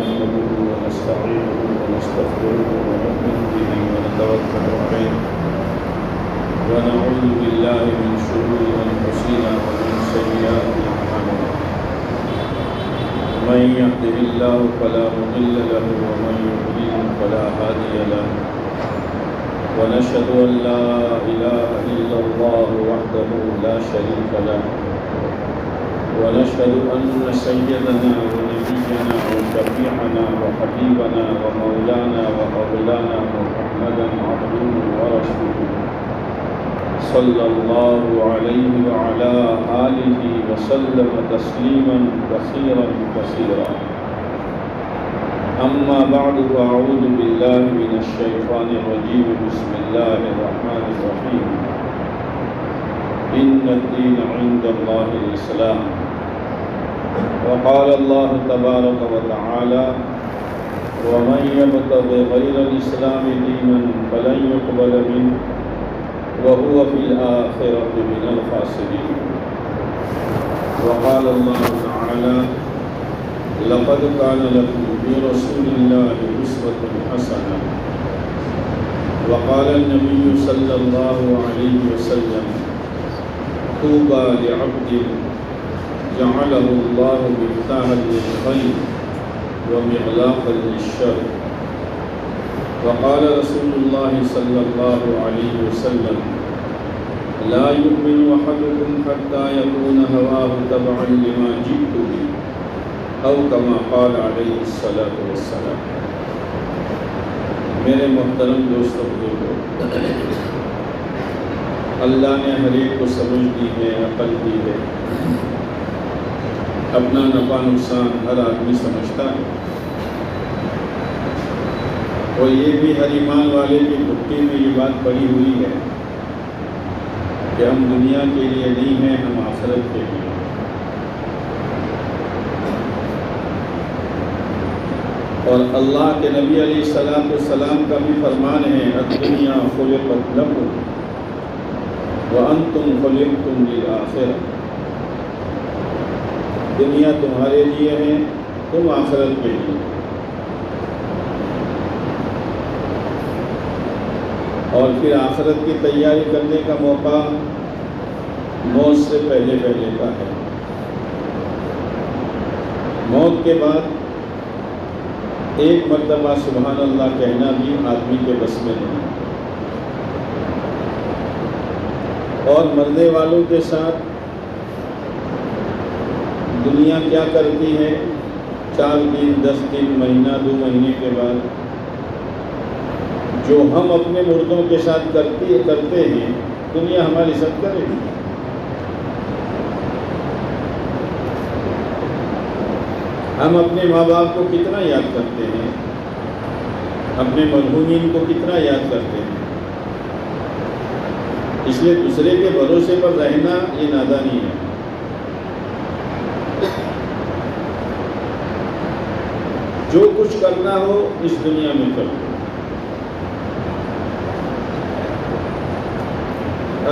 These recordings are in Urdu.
نحمده ونستعينه ونستغفره ونؤمن به ونتوكل عليه ونعوذ بالله من شرور أنفسنا ومن سيئات أعمالنا من يهده الله فلا مضل له ومن يضلل فلا هادي له ونشهد أن لا إله إلا الله وحده لا شريك له ونشهد أن سيدنا ونبينا وشفيعنا وحبيبنا ومولانا ومولانا محمدا عبده ورسوله صلى الله عليه وعلى آله وسلم تسليما كثيرا كثيرا أما بعد فأعوذ بالله من الشيطان الرجيم بسم الله الرحمن الرحيم إن الدين عند الله الإسلام وقال الله تبارك وتعالى ومن يبتغ غير الإسلام دينا فلن يقبل منه وهو في الآخرة من الخاسرين وقال الله تعالى لقد كان لكم في رسول الله أسوة حسنة وقال النبي صلى الله عليه وسلم طوبى لعبد جعله الله مفتاحا للخير ومغلاقا للشر وقال رسول الله صلى الله عليه وسلم لا يؤمن أحدكم حتى يكون هواه تبعا لما جئت به أو كما قال عليه الصلاة والسلام. میرے محترم دوستوں بزرگوں، اللہ نے ہر ایک کو سمجھ دی ہے، عقل دی ہے، اپنا نفع نقصان ہر آدمی سمجھتا ہے، اور یہ بھی ہر ایمان والے کی بھٹی میں یہ بات پڑی ہوئی ہے کہ ہم دنیا کے لیے نہیں ہیں، ہم آخرت کے لیے۔ اور اللہ کے نبی علیہ السلام کا بھی فرمان ہے الدنیا خلقت لکم وانتم خلقتم للآخرہ، دنیا تمہارے لیے ہے، تم آخرت کے لیے۔ اور پھر آخرت کی تیاری کرنے کا موقع موت سے پہلے پہلے کا ہے۔ موت کے بعد ایک مرتبہ سبحان اللہ کہنا بھی آدمی کے بس میں نہیں، اور مرنے والوں کے ساتھ دنیا کیا کرتی ہے، 4 دن 10 دن مہینہ 2 مہینے کے بعد جو ہم اپنے مردوں کے ساتھ کرتے ہیں، دنیا ہمارے ساتھ کرے گی۔ ہم اپنے ماں باپ کو کتنا یاد کرتے ہیں، اپنے مرحومین کو کتنا یاد کرتے ہیں، اس لیے دوسرے کے بھروسے پر رہنا یہ نادانی ہے۔ جو کچھ کرنا ہو اس دنیا میں کرو۔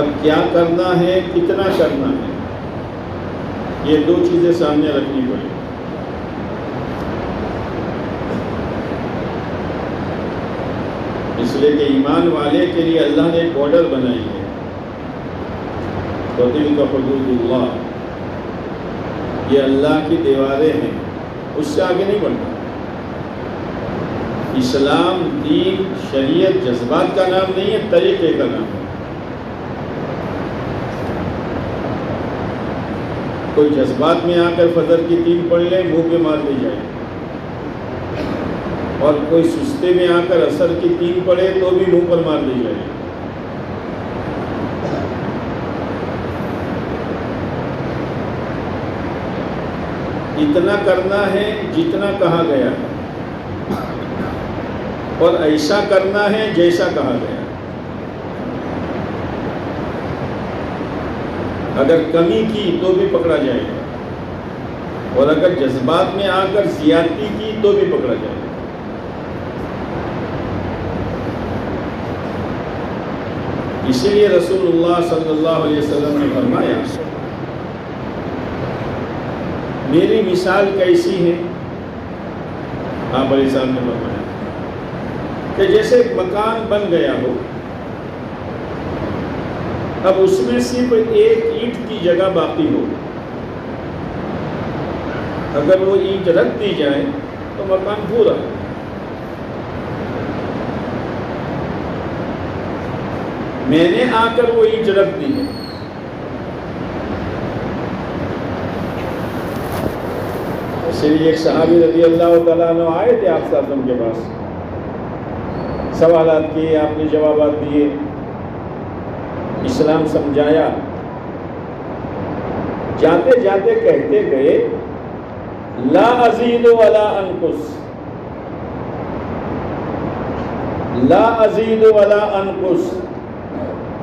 اب کیا کرنا ہے، کتنا کرنا ہے، یہ 2 چیزیں سامنے رکھنی پڑیں۔ اس لیے کہ ایمان والے کے لیے اللہ نے ایک بارڈر بنائی ہے، وَتِلْكَ حُدُودُ اللَّهِ، یہ اللہ کی دیواریں ہیں، اس سے آگے نہیں بڑھنا۔ اسلام دین شریعت جذبات کا نام نہیں ہے، طریقے کا نام ہے۔ کوئی جذبات میں آ کر فجر کی 3 پڑھ لے، منہ پہ مار دی جائے، اور کوئی سستے میں آ کر عصر کی 3 پڑھے تو بھی منہ پر مار دی جائے۔ اتنا کرنا ہے جتنا کہا گیا ہے، اور ایسا کرنا ہے جیسا کہا گیا ہے۔ اگر کمی کی تو بھی پکڑا جائے گا، اور اگر جذبات میں آ کر زیادتی کی تو بھی پکڑا جائے گا۔ اسی لیے رسول اللہ صلی اللہ علیہ وسلم نے فرمایا میری مثال کیسی ہے آپ علیہ السلام نے فرمایا کہ جیسے ایک مکان بن گیا ہو، اب اس میں صرف ایک اینٹ کی جگہ باقی ہو، اگر وہ اینٹ رکھ دی جائے تو مکان پورا ہے۔ میں نے آ کر وہ اینٹ رکھ دی ہے۔ اس لیے ایک صحابی رضی اللہ تعالیٰ عنہ آئے تھے آپ صلی اللہ علیہ وسلم کے پاس، سوالات کیے، آپ نے جوابات دیے، اسلام سمجھایا، جاتے جاتے کہتے گئے لا ازید ولا انقص، لا ازید ولا انقص۔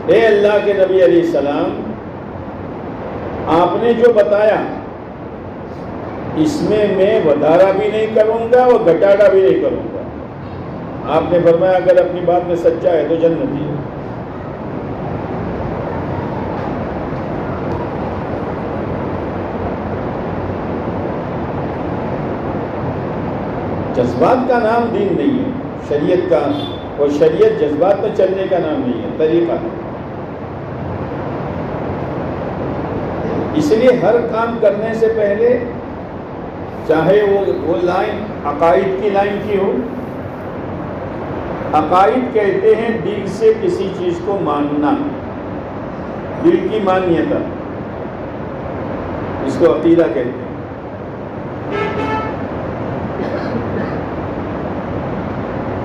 اے اللہ کے نبی علیہ السلام، آپ نے جو بتایا اس میں وڈارا بھی نہیں کروں گا اور گھٹاڑا بھی نہیں کروں گا۔ آپ نے فرمایا اگر اپنی بات میں سچا ہے تو جنتی ہے۔ جذبات کا نام دین نہیں ہے، شریعت کا، اور شریعت جذبات میں چلنے کا نام نہیں ہے، طریقہ ہے۔ اس لیے ہر کام کرنے سے پہلے چاہے وہ لائن عقائد کی لائن کی ہو، عقائد کہتے ہیں دل سے کسی چیز کو ماننا، دل کی مانیتا، اس کو عقیدہ کہتے ہیں۔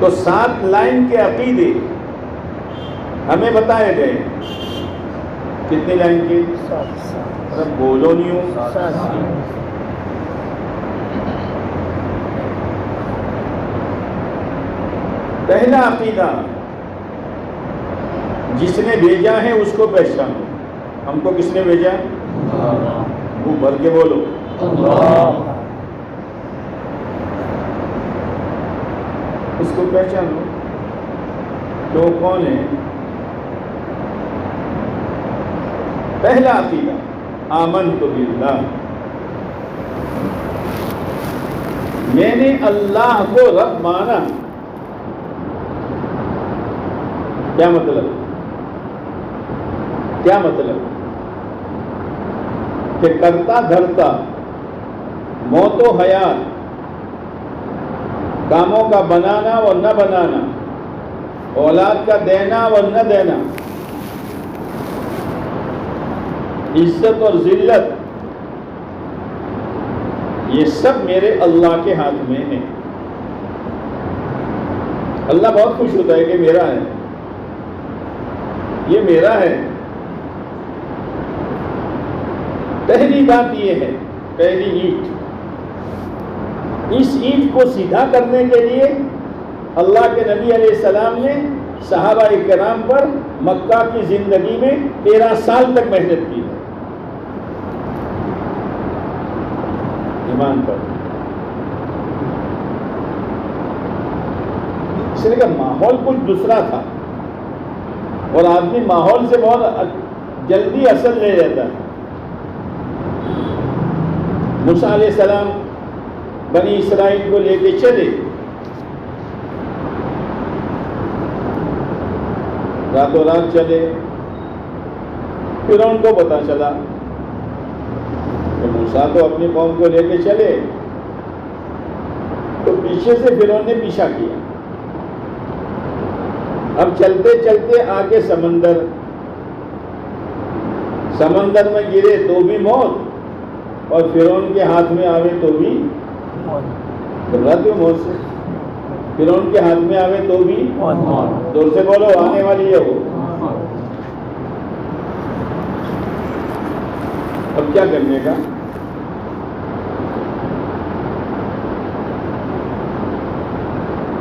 تو 7 لائن کے عقیدے ہمیں بتائے گئے۔ کتنی لائن کی؟ بولو نہیں ہوں۔ پہلا عقیدہ، جس نے بھیجا ہے اس کو پہچانو۔ ہم کو کس نے بھیجا؟ وہ بھر کے بولو اللہ۔ اس کو پہچانو تو کون ہے؟ پہلا عقیدہ آمنت باللہ، میں نے اللہ کو رب مانا۔ کیا مطلب؟ کیا مطلب؟ کہ کرتا دھرتا، موت و حیات، کاموں کا بنانا اور نہ بنانا، اولاد کا دینا اور نہ دینا، عزت اور ذلت، یہ سب میرے اللہ کے ہاتھ میں ہے۔ اللہ بہت خوش ہوتا ہے کہ میرا ہے، یہ میرا ہے۔ پہلی بات یہ ہے، پہلی اینٹ، اس اینٹ کو سیدھا کرنے کے لیے اللہ کے نبی علیہ السلام نے صحابہ کرام پر مکہ کی زندگی میں 13 سال تک محنت کی ہے، ایمان پر۔ اس لیے کہ ماحول کچھ دوسرا تھا، اور آدمی ماحول سے بہت جلدی اثر لے لیتا ہے۔ موسیٰ علیہ السلام بنی اسرائیل کو لے کے چلے، راتوں رات چلے، پھر ان کو پتا چلا کہ موسیٰ تو اپنی قوم کو لے کے چلے، تو پیچھے سے فرعون نے پیچھا کیا۔ اب چلتے چلتے آگے سمندر، سمندر میں گرے تو بھی موت، اور فرعون کے ہاتھ میں آوے تو بھی گھبراتے ہو موت سے، فرعون کے ہاتھ میں آوے تو بھی موت۔ زور سے بولو، آنے والی ہے وہ۔ اب کیا کرنے کا؟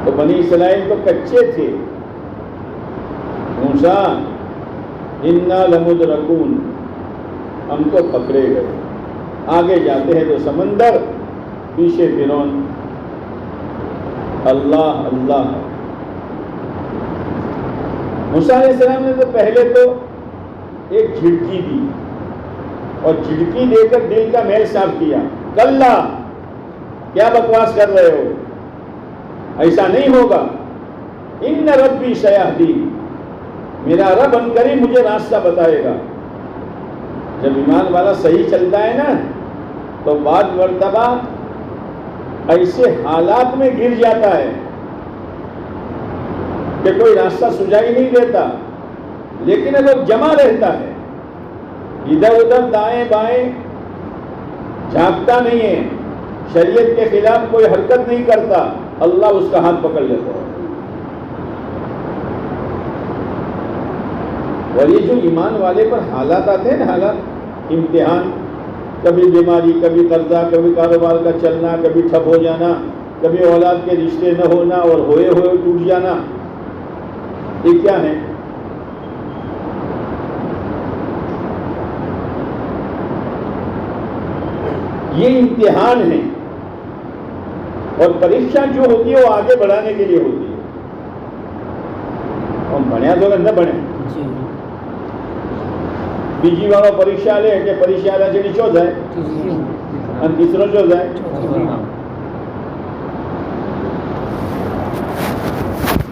تو بنی اسرائیل تو کچے تھے، موسیٰ انا لمدرکون، ہم تو پکڑے گئے۔ آگے جاتے ہیں تو سمندر، پیچھے فرعون، اللہ اللہ۔ موسیٰ علیہ السلام نے تو پہلے تو ایک جھڑکی دی، اور جھڑکی دے کر دل کا میل صاف کیا۔ کلا، کیا بکواس کر رہے ہو؟ ایسا نہیں ہوگا. ان ربی سیہدی، میرا رب ان قریب مجھے راستہ بتائے گا. جب ایمان والا صحیح چلتا ہے نا تو بعض مرتبہ ایسے حالات میں گر جاتا ہے کہ کوئی راستہ سجائی نہیں دیتا، لیکن اگر جمع رہتا ہے، ادھر ادھر دائیں بائیں جھانکتا نہیں ہے، شریعت کے خلاف کوئی حرکت نہیں کرتا، اللہ اس کا ہاتھ پکڑ لیتا ہے. اور یہ جو ایمان والے پر حالات آتے ہیں نا، حالات، امتحان، کبھی بیماری، کبھی قرضہ، کبھی کاروبار کا چلنا، کبھی ٹھپ ہو جانا، کبھی اولاد کے رشتے نہ ہونا اور ہوئے ٹوٹ جانا، یہ کیا ہے؟ یہ امتحان ہے. اور پریشا جو ہوتی ہے وہ آگے بڑھانے کے لیے ہوتی ہے. اور بڑھیا تو نہ بڑھے બીજી વાળો પરીક્ષા લે કે પરીક્ષા લે જેની ચો જાય અને તીસરો ચો જાય.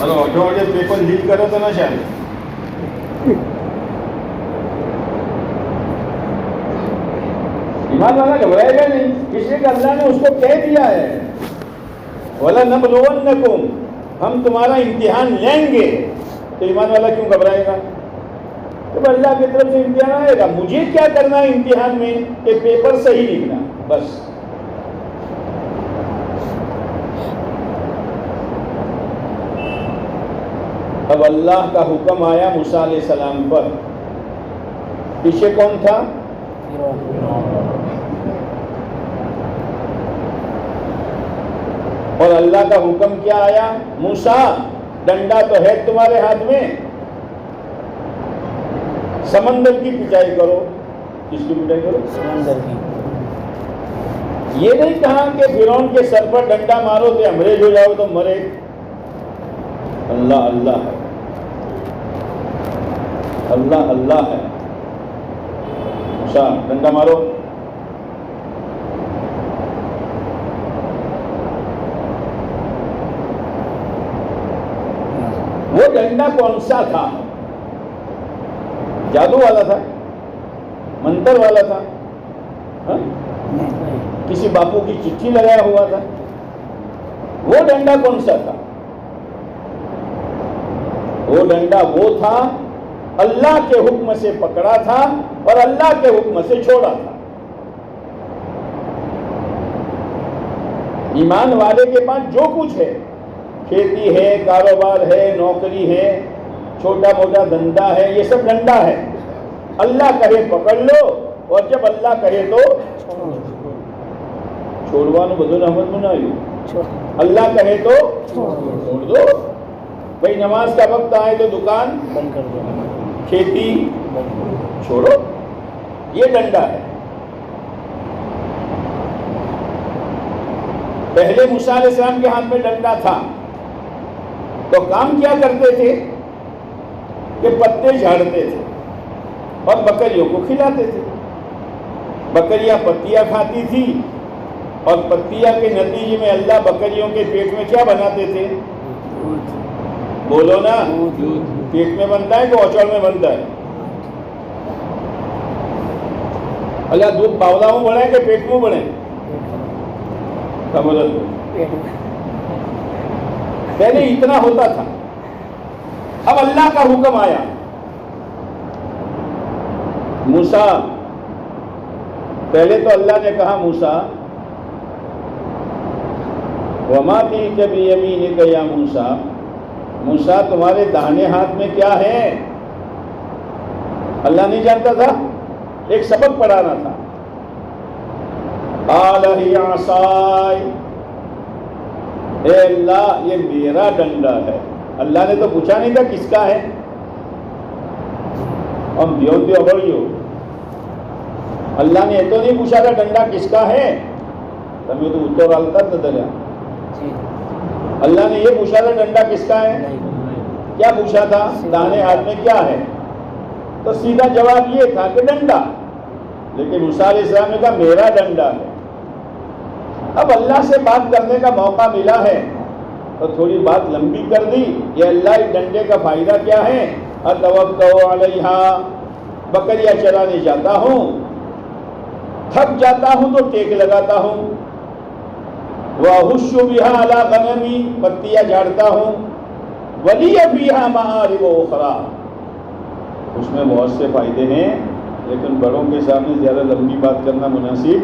હલો જો આજે પેપર લીક કરે તો ના ચાલે. ایمان والا گھبرائے گا نہیں، اس لیے کہ اللہ نے اس کو کہہ دیا ہے وَلَنَبْلُوَنَّكُمْ، ہم تمہارا امتحان لیں گے. تو ایمان والا کیوں گھبرائے گا؟ تو اللہ کی طرف سے امتحان آئے گا. مجھے کیا کرنا ہے امتحان میں کہ پیپر صحیح لکھنا، بس. اب اللہ کا حکم آیا موسیٰ علیہ السلام پر. پیچھے کون تھا؟ اور اللہ کا حکم کیا آیا؟ موسیٰ ڈنڈا تو ہے تمہارے ہاتھ میں، سمندر کی پٹائی کرو. کس کی پٹائی کرو؟ سمندر کی. یہ نہیں کہا کہ فرعون کے سر پر ڈنڈا مارو تو انگریز ہو جاؤ تو مرے. اللہ اللہ ہے، اللہ اللہ ہے. موسیٰ ڈنڈا مارو. وہ ڈنڈا کون سا تھا؟ جادو والا تھا؟ منتر والا تھا؟ کسی باپو کی چٹھی لگایا ہوا تھا؟ وہ ڈنڈا کون سا تھا؟ وہ ڈنڈا وہ تھا اللہ کے حکم سے پکڑا تھا اور اللہ کے حکم سے چھوڑا تھا. ایمان والے کے پاس جو کچھ ہے، کھیتی ہے، کاروبار ہے، نوکری ہے، چھوٹا موٹا دھندا ہے، یہ سب ڈنڈا ہے. اللہ کہے پکڑ لو اور جب اللہ کہے تو چھوڑوانو بدو رحمت منایو. اللہ کہے تو چھوڑ دو. بھائی نماز کا وقت آئے تو دکان بند کر دو، کھیتی چھوڑو. یہ ڈنڈا ہے. پہلے موسیٰ علیہ السلام کے ہاتھ میں ڈنڈا تھا تو کام کیا کرتے تھے کہ پتے جھاڑتے تھے اور بکریوں کو کھلاتے تھے. بکریاں پتیاں کھاتی تھی اور پتیاں کے نتیجے میں اللہ بکریوں کے پیٹ میں کیا بناتے تھے؟ بولو نا. پیٹ میں بنتا ہے کہ اوچڑ میں بنتا ہے؟ اللہ دودھ باولا میں بڑھے کہ پیٹ میں بڑھے؟ پہلے اتنا ہوتا تھا. اب اللہ کا حکم آیا. موسیٰ، پہلے تو اللہ نے کہا موسیٰ وَمَا تِلْكَ بِيَمِينِكَ يَا موسیٰ، موسیٰ تمہارے داہنے ہاتھ میں کیا ہے؟ اللہ نہیں جانتا تھا، ایک سبق پڑھانا تھا. قَالَ هِيَ عَصَايَ، اے اللہ یہ میرا ڈنڈا ہے. اللہ نے تو پوچھا نہیں تھا کس کا ہے. ہم دیو دیو بڑھیو، اللہ نے یہ تو نہیں پوچھا تھا ڈنڈا کس کا ہے. تمہیں تو اتر آلتا نہ دریا. اللہ نے یہ پوچھا تھا ڈنڈا کس کا ہے؟ کیا پوچھا تھا؟ داہنے ہاتھ میں کیا ہے؟ تو سیدھا جواب یہ تھا کہ ڈنڈا. لیکن موسیٰ علیہ السلام نے کہا میرا ڈنڈا ہے. اب اللہ سے بات کرنے کا موقع ملا ہے تو تھوڑی بات لمبی کر دی. یہ اللہ اس ڈنڈے کا فائدہ کیا ہے؟ اتوکل علیہا، بکریاں چرانے جاتا ہوں، تھک جاتا ہوں تو ٹیک لگاتا ہوں. وَأَحُشُّ بِهَا عَلَىٰ غَنَمِي، پتیاں جھاڑتا ہوں. وَلِيَ فِيهَا مَآرِبُ أُخْرَىٰ، اس میں بہت سے فائدے ہیں، لیکن بڑوں کے سامنے زیادہ لمبی بات کرنا مناسب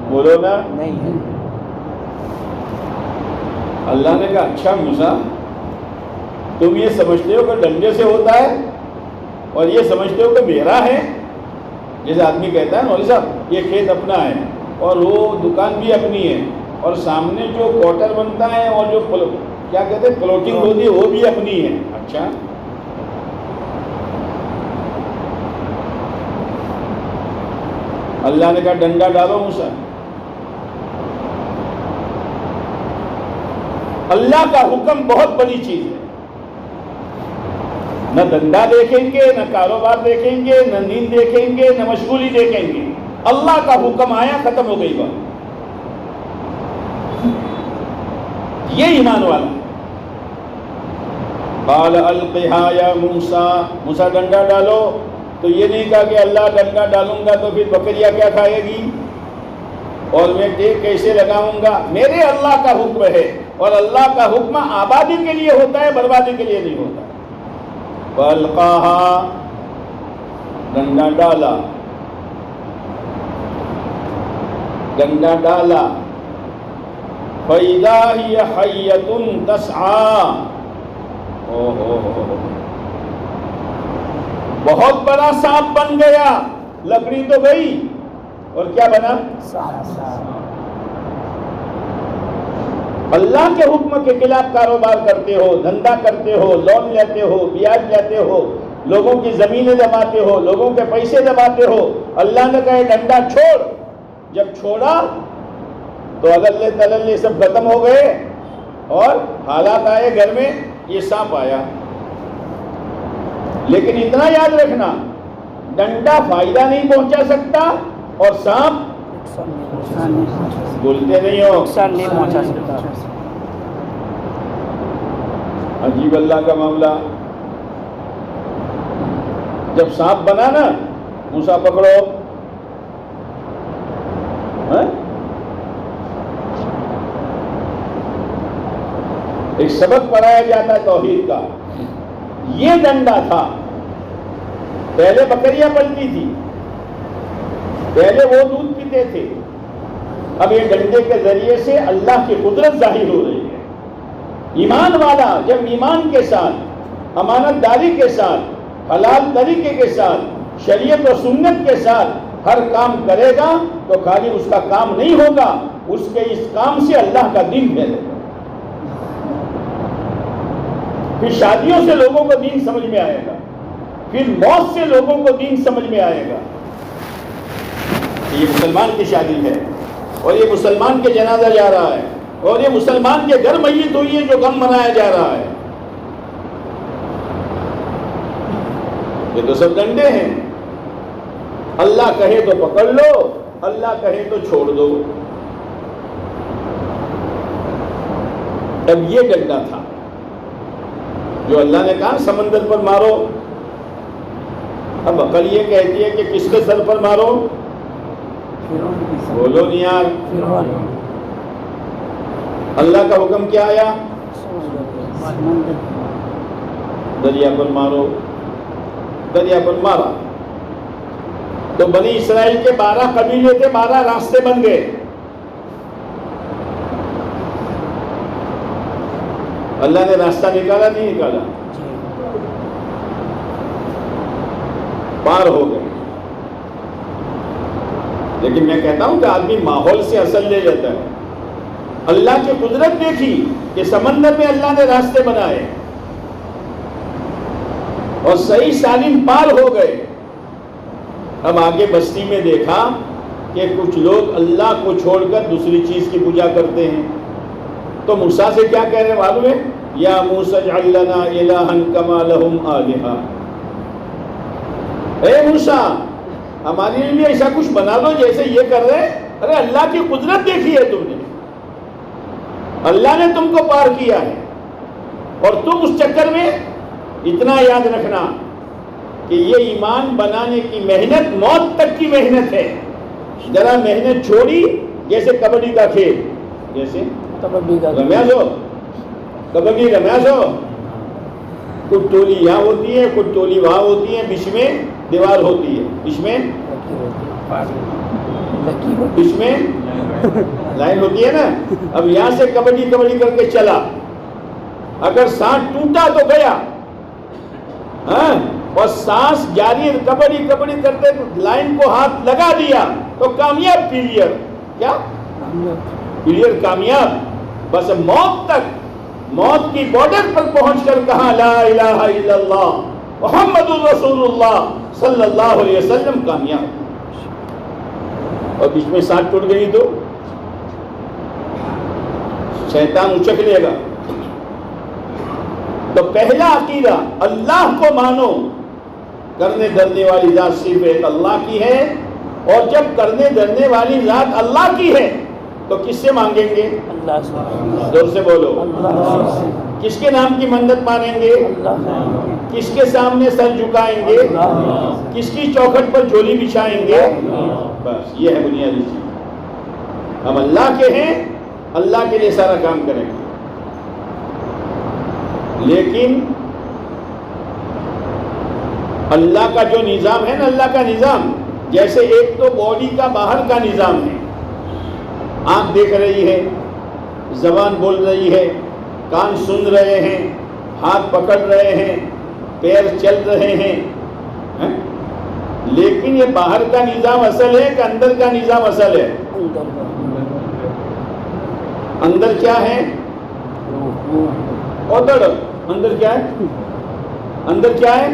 بولو نا نہیں ہے. اللہ نے کہا اچھا موسیٰ، تم یہ سمجھتے ہو کہ ڈنڈے سے ہوتا ہے اور یہ سمجھتے ہو کہ میرا ہے. جیسے آدمی کہتا ہے مولوی صاحب یہ کھیت اپنا ہے اور وہ دکان بھی اپنی ہے اور سامنے جو کوارٹر بنتا ہے اور جو کیا کہتے ہیں پلاٹنگ ہوتی ہے وہ بھی اپنی ہے. اچھا اللہ نے کہا ڈنڈا ڈالو موسیٰ. اللہ کا حکم بہت بڑی چیز ہے. نہ دندا دیکھیں گے، نہ کاروبار دیکھیں گے، نہ نیند دیکھیں گے، نہ مشغولی دیکھیں گے. اللہ کا حکم آیا، ختم ہو گئی بات. یہ ایمان والا. قال القها یا موسیٰ، موسیٰ ڈنڈا ڈالو. تو یہ نہیں کہا کہ اللہ ڈنڈا ڈالوں گا تو پھر بکریاں کیا کھائے گی اور میں ٹیک کیسے لگاؤں گا. میرے اللہ کا حکم ہے اور اللہ کا حکم آبادی کے لیے ہوتا ہے، بربادی کے لیے نہیں ہوتا. فَأَلْقَاهَا، ڈنڈا ڈالا، ڈنڈا ڈالا. فَإِذَا هِيَ حَيَّةٌ تَسْعَىٰ، بہت بڑا سانپ بن گیا. لکڑی تو گئی اور کیا بنا؟ اللہ کے حکم کے خلاف کاروبار کرتے ہو، دھندا کرتے ہو، لون لیتے ہو، بیاج لیتے ہو، لوگوں کی زمینیں دباتے ہو، لوگوں کے پیسے دباتے ہو. اللہ نے کہا ڈنڈا چھوڑ. جب چھوڑا تو اگلے تللے سب ختم ہو گئے اور حالات آئے گھر میں، یہ سانپ آیا. لیکن اتنا یاد رکھنا، ڈنڈا فائدہ نہیں پہنچا سکتا اور سانپ بولتے نہیں ہو نقصان نہیں پہنچا سکتا. عجیب اللہ کا معاملہ. جب سانپ بنا نا، موسیٰ پکڑو. ایک سبق پڑھایا جاتا ہے توحید کا. یہ ڈنڈا تھا. پہلے بکریاں پلتی تھی، پہلے وہ دودھ پیتے تھے. اب یہ ڈنڈے کے ذریعے سے اللہ کی قدرت ظاہر ہو رہی ہے. ایمان والا جب ایمان کے ساتھ، امانت داری کے ساتھ، حلال طریقے کے ساتھ، شریعت و سنت کے ساتھ ہر کام کرے گا تو خالی اس کا کام نہیں ہوگا، اس کے اس کام سے اللہ کا دین پھیلے گا. پھر شادیوں سے لوگوں کو دین سمجھ میں آئے گا، پھر موت سے لوگوں کو دین سمجھ میں آئے گا. یہ مسلمان کی شادی ہے اور یہ مسلمان کے جنازہ جا رہا ہے اور یہ مسلمان کے گھر میت ہوئی ہے جو غم منایا جا رہا ہے. یہ تو سب ڈنڈے ہیں. اللہ کہے تو پکڑ لو، اللہ کہے تو چھوڑ دو. اب یہ ڈنڈا تھا جو اللہ نے کہا سمندر پر مارو. اب عقل یہ کہتی ہے کہ کس کے سر پر مارو؟ بولو نہیں یار. اللہ کا حکم کیا آیا؟ دریا پر مارو. دریا پر مارا تو بنی اسرائیل کے 12 قبیلے تھے، 12 راستے بن گئے. اللہ نے راستہ نکالا نہیں نکالا؟ پار ہو گئے. لیکن میں کہتا ہوں کہ آدمی ماحول سے اصل لے لیتا ہے. اللہ کی قدرت دیکھی کہ سمندر میں اللہ نے راستے بنائے اور صحیح سالم پار ہو گئے. اب آگے بستی میں دیکھا کہ کچھ لوگ اللہ کو چھوڑ کر دوسری چیز کی پوجا کرتے ہیں. تو موسیٰ سے کیا کہہ رہے معلوم ہے؟ یا موسیٰ اجعل لنا الہا کما لہم آلہہ. اے موسیٰ ہمارے لیے ایسا کچھ بنا دو جیسے یہ کر رہے ہیں. ارے اللہ کی قدرت دیکھی ہے تم نے، اللہ نے تم کو پار کیا ہے، اور تم اس چکر میں اتنا یاد رکھنا کہ یہ ایمان بنانے کی محنت موت تک کی محنت ہے. ذرا محنت چھوڑی جیسے کبڈی کا کھیل، جیسے کبڈی کا رمیاز ہو، کبڈی رمیاز ہو، کچھ ٹولی یہاں ہوتی ہے، کچھ ٹولی وہاں ہوتی ہے، بیچ میں دیوار ہوتی ہے، بیچ میں لائن ہوتی ہے نا. اب یہاں سے کبڈی کبڈی کر کے چلا، اگر سانس ٹوٹا تو گیا، ہاں، اور سانس جاری کبڈی کبڈی کرتے لائن کو ہاتھ لگا دیا تو کامیاب کلیئر. کیا کلیئر کامیاب. بس موت تک، موت کی بارڈر پر پہنچ کر کہا لا الہ الا اللہ محمد الرسول اللہ صلی اللہ علیہ وسلم، کامیاب. اور بیچ میں سانس ٹوٹ گئی تو شیطان اچک لے گا. تو پہلا عقیدہ اللہ کو مانو، کرنے دھرنے والی ذات صرف ایک اللہ کی ہے، اور جب کرنے دھرنے والی ذات اللہ کی ہے تو کس سے مانگیں گے؟ اللہ سے. زور سے بولو. اللہ سے. کس کے نام کی منت مانیں گے؟ کس کے سامنے سر جھکائیں گے؟ کس کی چوکھٹ پر جھولی بچھائیں گے؟ بس یہ ہے بنیادی چیز. ہم اللہ کے ہیں، اللہ کے لیے سارا کام کریں گے. لیکن اللہ کا جو نظام ہے نا، اللہ کا نظام جیسے ایک تو باڈی کا باہر کا نظام ہے، آنکھ دیکھ رہی ہے، زبان بول رہی ہے، کان سن رہے ہیں، ہاتھ پکڑ رہے ہیں، پیر چل رہے ہیں، لیکن یہ باہر کا نظام اصل ہے کہ اندر کا نظام اصل ہے؟ اندر کیا ہے؟ اندر کیا ہے؟ اندر کیا ہے؟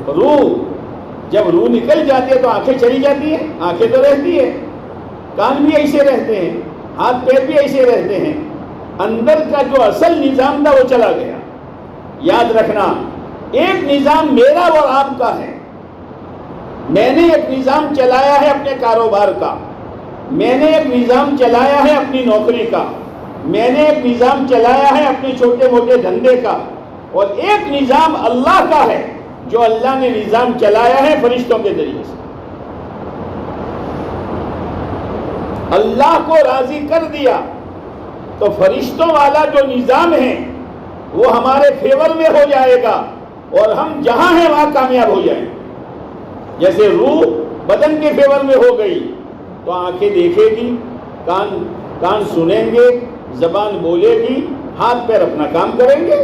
روح. جب روح نکل جاتی ہے تو آنکھیں چلی جاتی ہیں؟ آنکھیں تو رہتی ہے، کان بھی ایسے رہتے ہیں، ہاتھ پیر بھی ایسے رہتے ہیں. اندر کا جو اصل نظام تھا وہ چلا گیا. یاد رکھنا، ایک نظام میرا اور آپ کا ہے. میں نے ایک نظام چلایا ہے اپنے کاروبار کا، میں نے ایک نظام چلایا ہے اپنی نوکری کا، میں نے ایک نظام چلایا ہے اپنے چھوٹے موٹے دھندے کا، اور ایک نظام اللہ کا ہے جو اللہ نے نظام چلایا ہے فرشتوں کے ذریعے سے. اللہ کو راضی کر دیا تو فرشتوں والا جو نظام ہے وہ ہمارے فیور میں ہو جائے گا، اور ہم جہاں ہیں وہاں کامیاب ہو جائیں گے. جیسے روح بدن کے فیور میں ہو گئی تو آنکھیں دیکھے گی، کان سنیں گے، زبان بولے گی، ہاتھ پیر اپنا کام کریں گے.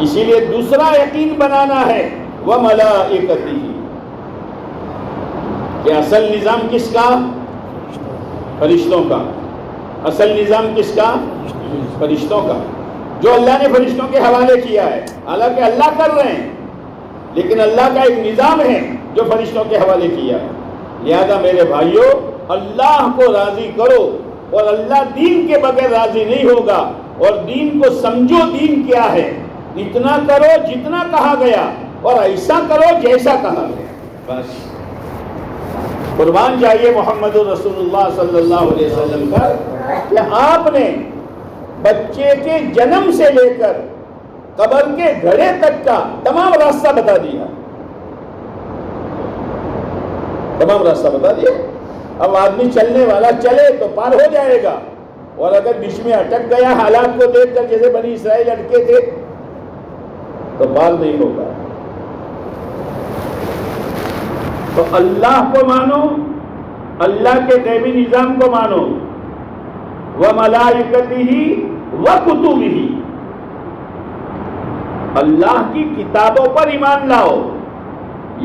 اسی لیے دوسرا یقین بنانا ہے وَمَلَائِكَتِهِ، کہ اصل نظام کس کا؟ فرشتوں کا. اصل نظام کس کا؟ فرشتوں کا، جو اللہ نے فرشتوں کے حوالے کیا ہے. حالانکہ اللہ کر رہے ہیں، لیکن اللہ کا ایک نظام ہے جو فرشتوں کے حوالے کیا ہے. لہذا میرے بھائیوں، اللہ کو راضی کرو، اور اللہ دین کے بغیر راضی نہیں ہوگا. اور دین کو سمجھو، دین کیا ہے، اتنا کرو جتنا کہا گیا، اور ایسا کرو جیسا کہا گیا. بس قربان جائیے محمد رسول اللہ صلی اللہ علیہ وسلم پر کہ آپ نے بچے کے جنم سے لے کر قبر کے گھڑے تک کا تمام راستہ بتا دیا. تمام راستہ بتا دیا. اب آدمی چلنے والا چلے تو پار ہو جائے گا، اور اگر بیچ میں اٹک گیا حالات کو دیکھ کر جیسے بنی اسرائیل اٹکے تھے تو پار نہیں ہوگا. تو اللہ کو مانو، اللہ کے غیبی نظام کو مانو، وَمَلَائِكَتِهِ وَكُتُبِهِ، اللہ کی کتابوں پر ایمان لاؤ،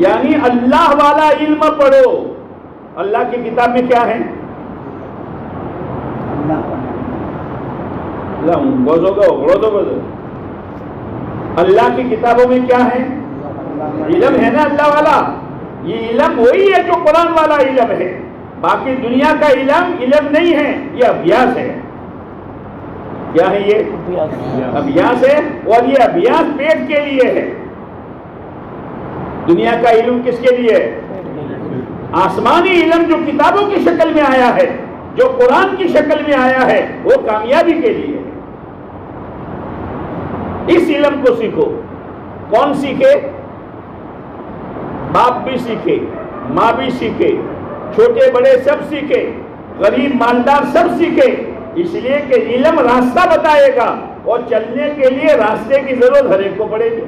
یعنی اللہ والا علم پڑھو. اللہ کی کتاب میں کیا ہے؟ اللہ کی کتابوں میں کیا ہے؟ علم ہے نا اللہ والا. یہ علم وہی ہے جو قرآن والا علم ہے. باقی دنیا کا علم نہیں ہے، یہ ابیاس ہے. کیا ہے یہ؟ ابیاس ہے، اور یہ ابیاس پیٹ کے لیے ہے. دنیا کا علم کس کے لیے؟ آسمانی علم جو کتابوں کی شکل میں آیا ہے، جو قرآن کی شکل میں آیا ہے، وہ کامیابی کے لیے ہے۔ اس علم کو سیکھو۔ کون سیکھے؟ باپ بھی سیکھے، ماں بھی سیکھے، چھوٹے بڑے سب سیکھے، غریب مالدار سب سیکھے، اس لیے کہ علم راستہ بتائے گا اور چلنے کے لیے راستے کی ضرورت ہر ایک کو پڑے گی۔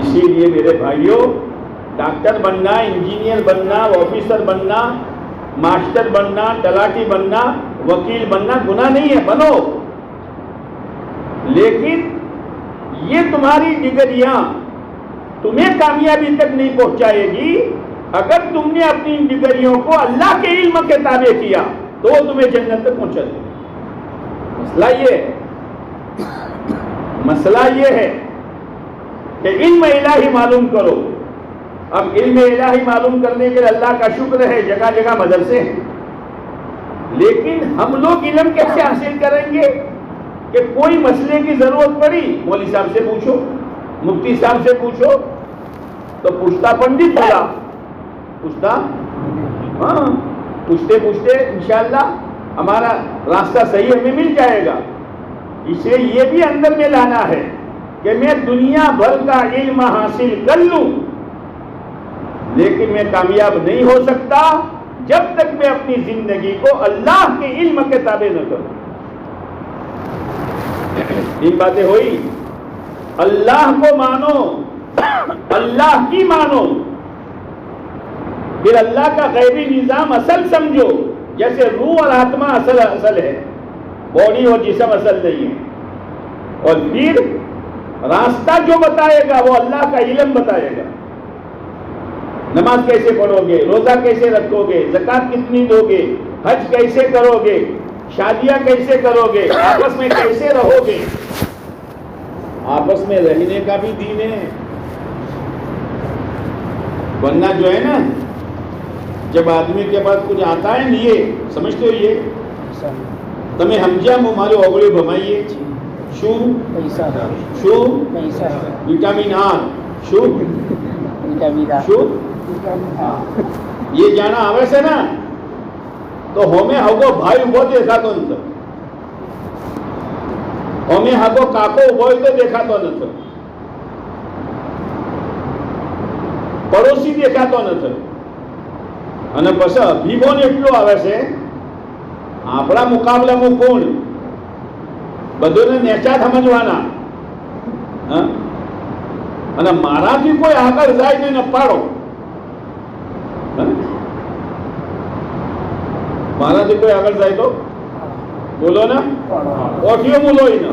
اسی لیے میرے بھائیوں، ڈاکٹر بننا، انجینئر بننا، آفیسر بننا، ماسٹر بننا، تلاٹی بننا، وکیل بننا گناہ نہیں ہے، بنو، لیکن یہ تمہاری ڈگریاں تمہیں کامیابی تک نہیں پہنچائے گی۔ اگر تم نے اپنی ڈگریوں کو اللہ کے علم کے تابع کیا تو وہ تمہیں جنت تک پہنچا دے گی۔ مسئلہ یہ ہے کہ علم الہی معلوم کرو۔ اب علم الہی معلوم کرنے کے لیے اللہ کا شکر ہے جگہ جگہ مدرسے ہیں، لیکن ہم لوگ علم کیسے حاصل کریں گے؟ کہ کوئی مسئلے کی ضرورت پڑی، مولوی صاحب سے پوچھو، مفتی صاحب سے پوچھو، تو پوچھتا پنڈت بولا، پوچھتا ہاں، پوچھتے پوچھتے انشاءاللہ ہمارا راستہ صحیح ہمیں مل جائے گا۔ اس لیے یہ بھی اندر میں لانا ہے کہ میں دنیا بھر کا علم حاصل کر لوں، لیکن میں کامیاب نہیں ہو سکتا جب تک میں اپنی زندگی کو اللہ کے علم کے تابع نہ کروں۔ تین باتیں ہوئی، اللہ کو مانو، اللہ کی مانو، پھر اللہ کا غیبی نظام اصل سمجھو، جیسے روح اور آتما اصل ہے، باڈی اور جسم اصل نہیں ہے، اور پھر راستہ جو بتائے گا وہ اللہ کا علم بتائے گا۔ نماز کیسے پڑھو گے، روزہ کیسے رکھو گے، زکوٰۃ کتنی دو گے، حج کیسے کرو گے، شادیاں کیسے کرو گے، آپس میں کیسے رہو گے۔ آپس میں رہنے کا بھی دین ہے، ورنہ جو ہے نا، جب آدمی کے پاس کچھ آتا ہے نا، یہ سمجھتے ہو، یہ تمہیں ہمجا مارے اوگڑے بھمائیے، شو شو وٹامن آر، شو شو یہ جانا آوے سے نا، تو ہمیں ہگو بھائی ابھو دیکھا تو نہ، ہمیں ہگو کاکو ابھو تو دیکھا تو نہ، પડોશી દેખાતો નથી, અને પછી અભિમાન એટલું આવે છે, આપણા મુકાબલામાં કોણ, બધોને નેચા સમજવાના, અને મારાથી કોઈ આગળ જાય તો એને પાડો, મારાથી કોઈ આગળ જાય તો બોલો ને, ઓઠિયો મૂલો એને,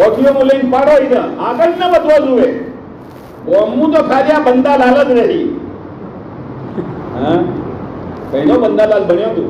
ઓઠિયો મૂલીને પાડો એને, આગળ ન વધવા જોઈએ। હું તો ખાલી આ બંદાલાલ જ રહી, કઈનો બંદાલાલ બન્યો તું?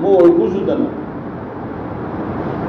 હું ઓળખું છું તને।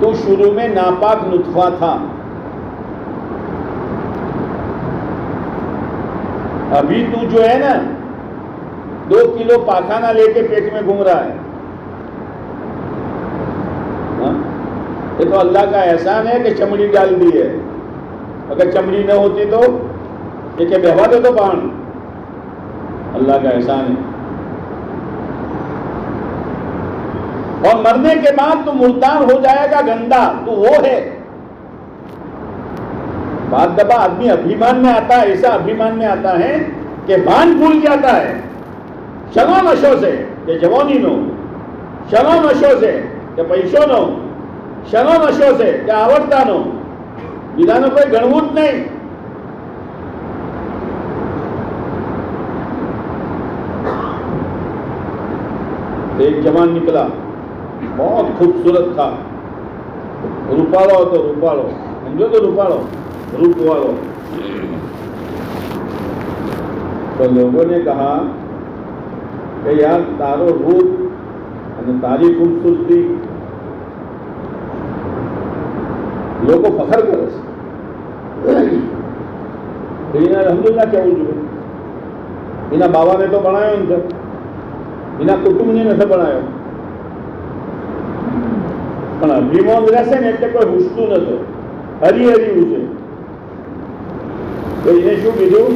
تو شروع میں ناپاک نطفہ تھا، ابھی تو جو ہے نا 2 کلو پاخانہ لے کے پیٹ میں گھوم رہا ہے. یہ تو اللہ کا احسان ہے کہ چمڑی ڈال دی ہے. اگر چمڑی نہ ہوتی تو یہ کہ بہوا دے تو بان. اللہ کا احسان ہے. اور مرنے کے بعد تو مردار ہو جائے گا گندا، تو وہ ہے. بعد دفعہ آدمی ابھیمان میں آتا ہے، ایسا ابھیمان میں آتا ہے کہ بان بھول جاتا ہے. شنو نشو سے کہ جوانی نو، شنو نشو سے کہ پیسو نو، شنو نشو سے کہ آورتا نو، بیدانو کوئی گنوت نہیں. ایک جوان نکلا، بہت خوبصورت تھا، روپاڑو تو روپاڑو، سمجھو تو روپاڑو، روپ والو. تو لوگوں نے کہا کہ یار تارو روپ تاری خوبصورتی لوگوں فخر کرو. الحمدللہ کیا ہوئی انہیں بابا نے تو بنایا ان کو، انہیں کٹم نے نہ بنایا. ભીમો રહેશે ને એટલે કોઈ પૂછતું નતું, હરી હરી પૂછે. તો એને શું કીધું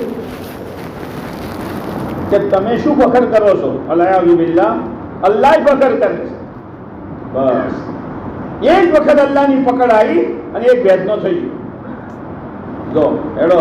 કે તમે શું ફખર કરો છો? અલાયા બિલ્લા, અલ્લાહ ફખર કરે છે. બસ એક વખત અલ્લાહની પકડ આવી અને એક ભેદનો થઈ ગયો. જો હેડો,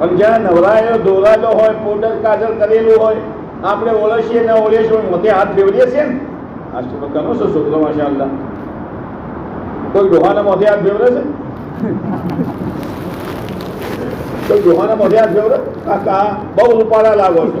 પણ જ્યાં નવરાયેલો દોરાયેલો હોય, પાવડર કાજલ કરેલું હોય, આપણે ઓળખીએ ન ઓળખીએ, મોઢે હાથ ફેરવીએ છીએ ને. આ ઘણો છો છોકરો માશાઅલ્લાહ, કોઈ ડોહાના મોઢે હાથ ફેરવે છે? કોઈ ડોહાના મોઢે હાથ ફેરવે? કાકા બહુ રૂપાળા લાગો છો.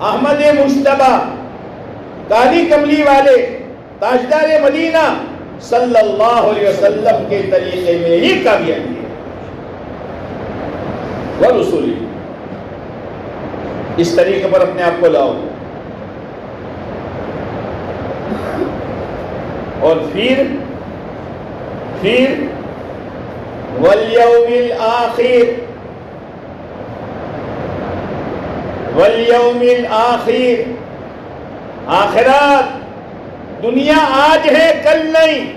احمد مجتبی کالی کملی والے تاجدار مدینہ صلی اللہ علیہ وسلم کے طریقے میں ہی کامیابی ہے ورسولی. اس طریقے پر اپنے آپ کو لاؤ. اور پھر والیوم الآخر، والیوم الآخر، آخرات. دنیا آج ہے کل نہیں،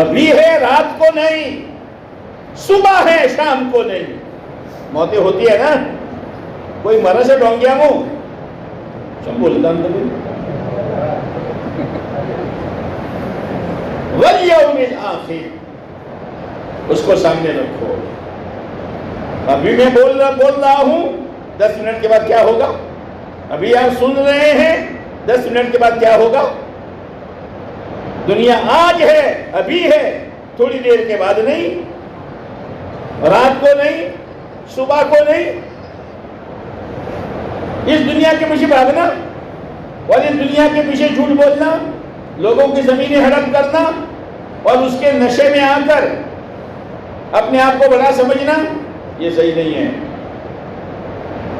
ابھی ہے رات کو نہیں، صبح ہے شام کو نہیں. موتیں ہوتی ہے نا، کوئی مرا سے ڈونگیا مو سب بولتا ہوں. والیوم الآخر، اس کو سامنے رکھو. ابھی میں بول رہا ہوں، 10 منٹ کے بعد کیا ہوگا؟ ابھی آپ سن رہے ہیں، 10 منٹ کے بعد کیا ہوگا؟ دنیا آج ہے، ابھی ہے، تھوڑی دیر کے بعد نہیں، رات کو نہیں، صبح کو نہیں. اس دنیا کے پیچھے بھاگنا اور اس دنیا کے پیچھے جھوٹ بولنا، لوگوں کی زمینیں ہڑپ کرنا اور اس کے نشے میں آ کر اپنے آپ کو بڑا سمجھنا، یہ صحیح نہیں ہے.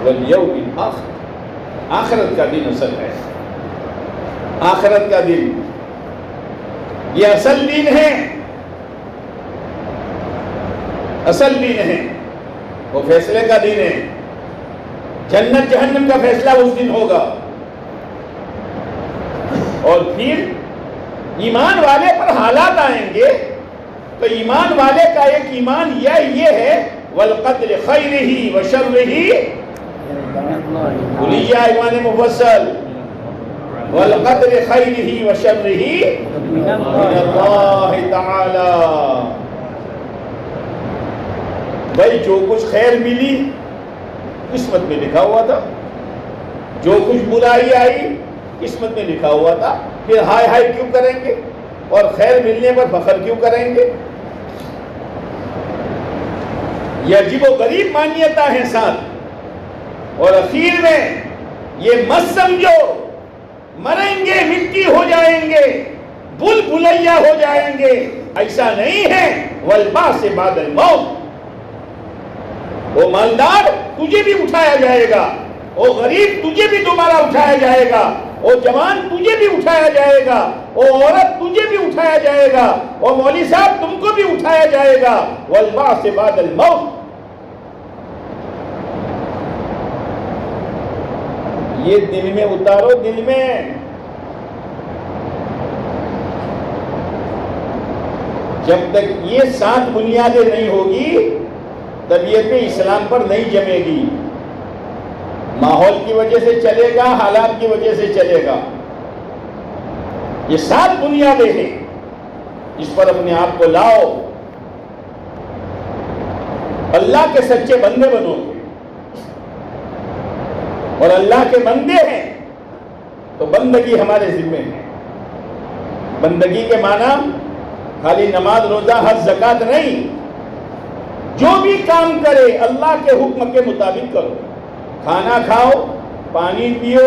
والیوم الآخر، آخرت کا دن اصل ہے. آخرت کا دن یہ اصل دن ہے، اصل دن ہے. وہ فیصلے کا دن ہے. جنت جہنم کا فیصلہ اس دن ہوگا. اور پھر ایمان والے پر حالات آئیں گے، تو ایمان والے کا ایک ایمان یہ ہے والقدر خیرہ وشرہ. بولیے ایمان مفصل، والقدر خیرہ وشرہ من اللہ تعالی. بھائی جو کچھ خیر ملی قسمت میں لکھا ہوا تھا، جو کچھ برائی آئی قسمت میں لکھا ہوا تھا. پھر ہائے ہائے کیوں کریں گے اور خیر ملنے پر فخر کیوں کریں گے؟ یہ عجیب و غریب مانیتا ہے ساتھ. اور اخیر میں یہ مت سمجھو مریں گے مٹی ہو جائیں گے، بل بلیا ہو جائیں گے. ایسا نہیں ہے. والبعث بعد الموت. وہ مالدار تجھے بھی اٹھایا جائے گا، وہ غریب تجھے بھی دوبارہ اٹھایا جائے گا، وہ جوان تجھے بھی اٹھایا جائے گا، وہ عورت تجھے بھی اٹھایا جائے گا، وہ مولوی صاحب تم کو بھی اٹھایا جائے گا. والبعث بعد الموت. یہ دل میں اتارو، دل میں. جب تک یہ 7 بنیادیں نہیں ہوگی طبیعت اسلام پر نہیں جمے گی. ماحول کی وجہ سے چلے گا، حالات کی وجہ سے چلے گا. یہ 7 بنیادیں ہیں، اس پر اپنے آپ کو لاؤ. اللہ کے سچے بندے بنو گے. اور اللہ کے بندے ہیں تو بندگی ہمارے ذمہ ہے. بندگی کے معنی خالی نماز روزہ حج زکات نہیں. جو بھی کام کرے اللہ کے حکم کے مطابق کرو. کھانا کھاؤ، پانی پیو،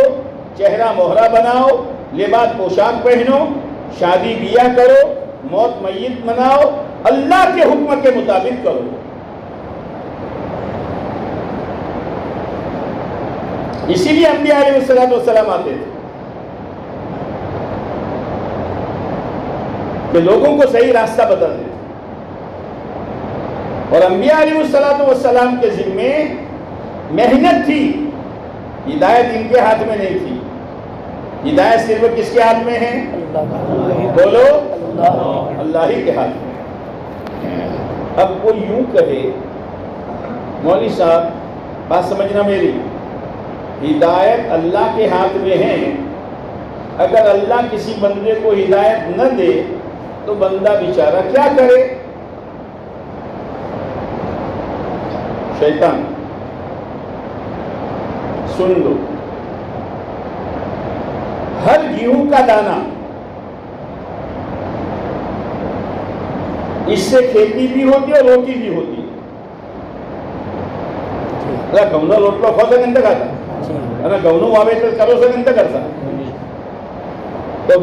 چہرہ مہرہ بناؤ، لباس پوشاک پہنو، شادی بیاہ کرو، موت میت مناؤ، اللہ کے حکم کے مطابق کرو. اسی لیے انبیاء علیہ السلام آتے تھے کہ لوگوں کو صحیح راستہ بتا دے. اور انبیاء علیہ السلام کے ذمے محنت تھی. ہدایت ان کے ہاتھ میں نہیں تھی. ہدایت صرف کس کے ہاتھ میں ہے؟ بولو، اللہ ہی کے ہاتھ میں. اب کوئی یوں کہے مولوی صاحب بات سمجھنا میری، ہدایت اللہ کے ہاتھ میں ہے. اگر اللہ کسی بندے کو ہدایت نہ دے تو بندہ بیچارہ کیا کرے؟ شیطان. سن لو، ہر گیہوں کا دانہ اس سے کھیتی بھی ہوتی ہے اور روٹی بھی ہوتی ہے. کمنا روٹلا کھوتا کھاتا અને ઘઉંનું વાવેતર કરો છો કે નથી કરતા? તો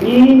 3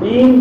3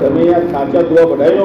તમે યાર કાચા દુઆ બઢાઈ લો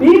3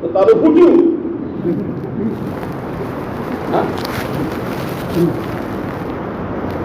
તો તારું ફૂટ્યું।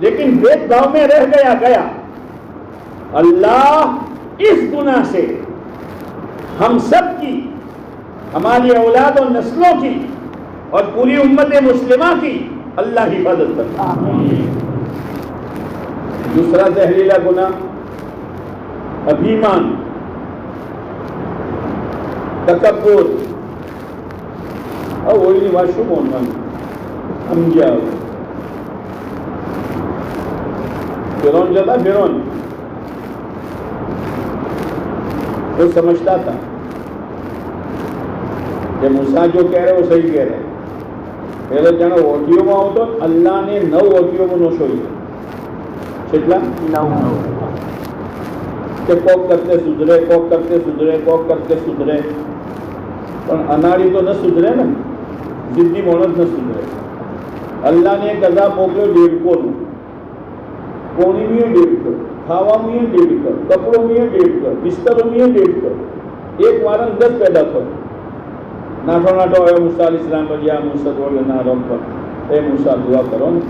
لیکن بھید بھاؤ میں رہ گیا. اللہ اس گناہ سے ہم سب کی، ہماری اولاد و نسلوں کی اور پوری امت مسلمہ کی اللہ حفاظت کرے. دوسرا زہریلا گناہ ابھیمان، تکبر. اور وہی نہیں بات شو بولنا ہم کیا فرعون جو تھا، فرعون وہ سمجھتا تھا کہ موسیٰ جو کہہ رہے وہ صحیح کہہ رہے. پہلے جانا وٹیوں میں آؤ تو اللہ نے 9 وٹیوں میں نوش ہوئی چٹلا کہ کوک کرتے سدھرے، کوک کرتے سدھرے، کوک کرتے سدھرے. પણ અનાળી તો ન સુધરે ને, જિદ્દી માણસ ન સુધરે. અલ્લાહને એક અઝાબ મોકલ્યો 150નું. પોણીનું 150, ખાવાનું 150, કપડું 150, બિસ્તરું 150. એક વારમ 10 પેદા થયો. નાઠો નાઠો આવ્યો મૂસા અલૈહિસ્સલામ પર, યા મૂસા બોલે ના રબ પર, એ મૂસા દુઆ કરો ને,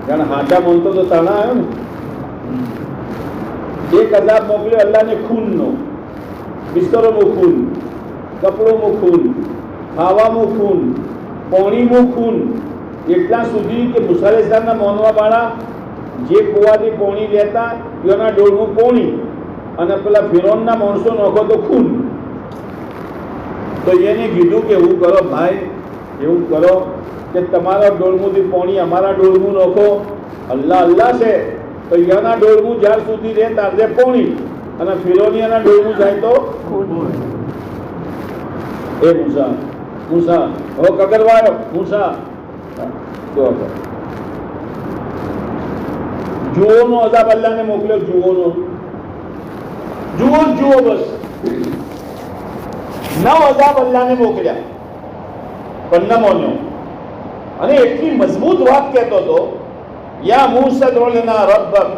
કારણ હાચા માનતો તો તાણા આવ્યો ને. એક અઝાબ મોકલ્યો અલ્લાહને ખૂનનો, બિસ્તરોનું ખૂન, કપડોનું ખૂન, ખાવાનું ખૂન, પાણીનું ખૂન. એટલા સુધી કે મૂસા અલૈહિસ્સલામના માનવા વાળા જે કુવાથી પાણી લેતા એના ડોળનું પાણી અને પેલા ફિરૌનના માણસો નોખો તો ખૂન. તો એને કીધું કે એવું કરો ભાઈ, એવું કરો કે તમારા ડોળમુંથી પાણી અમારા ડોળમું નોખો. અલ્લાહ અલ્લાહ છે તો એના ડોળમું જ્યાર સુધી રહે ત્યારે પાણી અને ફિરૌનિયાના ડોળમું જાય તો ખૂન. એ મૂસા મૂસા હવે કગરવાયો મૂસા જુઓનો અઝાબ અલ્લાહને મોકલ્યો. જુઓનો જુઓ બસ 9 અઝાબ અલ્લાહને મોકલ્યા પણ ન માન્યો. અને એટલી મજબૂત વાત કહેતો હતો, યા મૂસા ઉદ્ઉ લના રબ્બક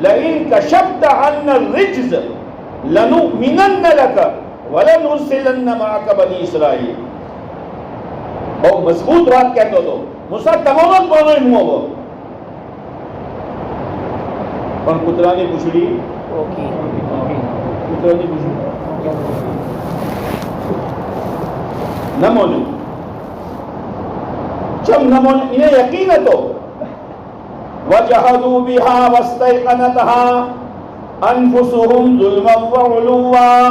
લઈન કશફત અન્ના الرجز લનુમિનન્ન લક વલનુરસિલન્ન મઅક બની ઇસ્રાઈલ. બહુ મજબૂત વાત કહેતો હતો. મૂસા તમારો જ માનો એમ હોવો. પણ કૂતરાની પૂંછડી ન માન્યું. ચમ ન માન્યું? એને યકીન હતો. વજહદુ બિહા વસ્તયકનતહા અનફુસુહુમ ઝુલ્મન વઉલુવા.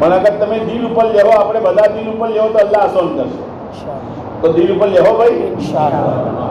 પણ અગર તમે દિલ ઉપર લેવો, આપણે બધા દિલ ઉપર લેવો તો અલ્લાહ આસાન કરશે. તો દિલ ઉપર લેવો ભાઈ ઇન્શાઅલ્લાહ.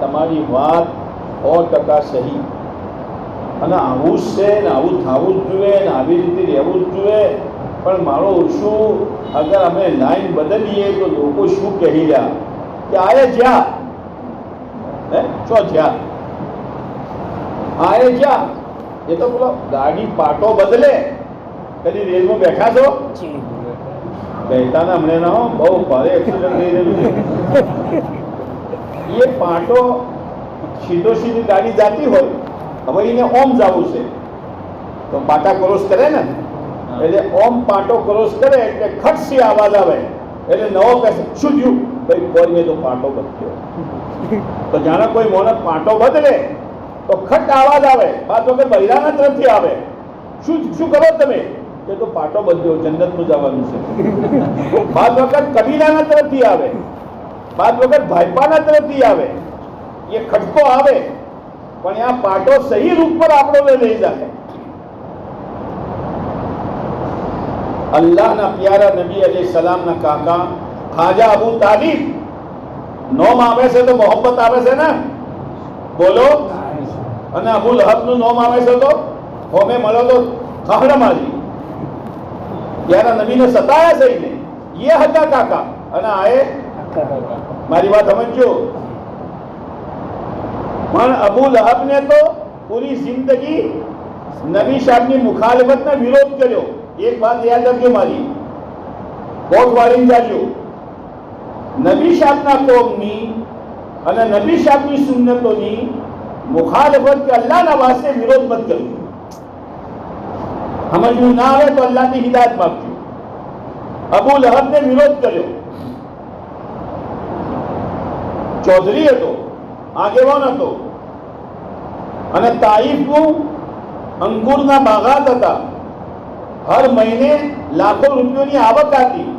તમારી વાત 100% સહી. અને આવું છે ને આવું થવું જ જોઈએ ને આવી રીતે રહેવું જ જોઈએ. પણ મારો શું, અગર અમે લાઈન બદલીએ તો લોકો શું કહી રહ્યા કે આયે જ્યાં શું જ્યાં આયે જ્યાં. એ તો બોલો ગાડી પાટો બદલે. કદી રેલમાં બેઠા છો? બેઠાના હમણાં ના હો, બહુ ભારે એક્સિડન્ટ થઈ રહેલું છે. એ પાટો સીધો સીધી ગાડી જાતી હોય, હવે એને ઓમ જવું છે તો પાટા ક્રોસ કરે ને, એટલે ઓમ પાટો ક્રોસ કરે એટલે ખટસી આવાજ આવે. એટલે નવો કહેશે શું થયું ભાઈ, કોઈ મેં તો પાટો બદલ્યો. તો જાણે કોઈ મોને પાટો બદલે તો ખટ આવાજ આવે. બાદ વગર બૈરાના તરફથી આવે. શું કરો તમે? એ તો પાટો બદલ્યો, જન્નતનું જવાનું છે. બાદ વખત કબીલાના તરફથી આવે, બાદ વખત ભાઈપાના તરફથી આવે. એ ખટકો આવે પણ આ પાટો સહી રૂપ પર આપણને લઈ જાય. અલ્લાહના પ્યારા નબી અલૈહિસ્સલામના કાકા ખાજા અબુ તાલિબ નોમ આવે છે તો મોહબ્બત આવે છે ને, બોલો. અને અબુ લહબનું નોમ આવે છે તો હોમે મળો તો ખાહડ મારી. પ્યારા નબીને સતાયા છે ને, એ હતા કાકા. અને આએ મારી વાત સમજો. પણ અબુ લહબને તો પૂરી જિંદગી નબી સાહેબની મુખાલફતનો વિરોધ કર્યો. એક વાત યાદ રાખજો મારી, કોક વાળી જાજો નબી સાહેબના કોમની અને નબી સાહેબની સુન્નતોની મુખાલફત કે અલ્લાહના વાસ્તે વિરોધ મત કરજો. સમજવું ના આવે તો અલ્લાહની હિદાયત માગજો. અબુ લહબને વિરોધ કર્યો, ચૌધરી હતો, આગેવાન હતો, અને તાઈફનું અંગૂરના બાગાત હતા. હર મહિને લાખો રૂપિયાની આવક હતી,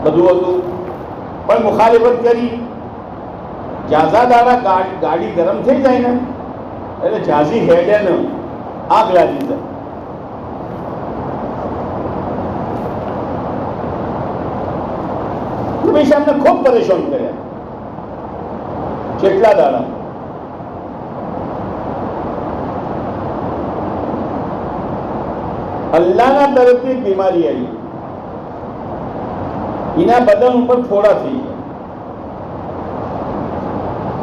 બધું હતું, પણ મુખાલિફત કરી. જાઝા દાડા ગાડી ગરમ થઈ જાય ને એટલે જાઝી હેડે ને આગ લાગી જાય. હંમેશા અમને ખૂબ પરેશાન કર્યા કેટલા દાડા. અલ્લાહના તરફથી બીમારી આવી, એના બદન ઉપર ફોડા થઈ ગયા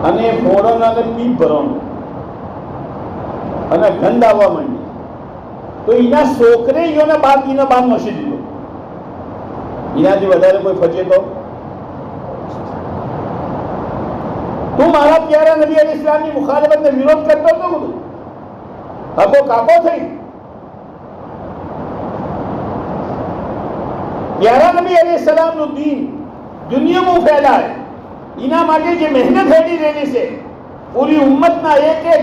અને ફોડાના પીપ ભરવાનું અને ગંધ આવવા માંડી. તો એના છોકરે એના બાપ મસી દીધો. એનાથી વધારે કોઈ ફચે તો તું મારા પ્યારા નબી અલી ઇસ્લામની મુખાલફતને વિરોધ કરતો હતો, બધું હકો કાકો થઈ. પ્યારા નબી અલી સલામનું દીન દુનિયામાં ફેલાય એના માટે જે મહેનત હેડી રહેલી છે, પૂરી ઉમ્મતના એક એક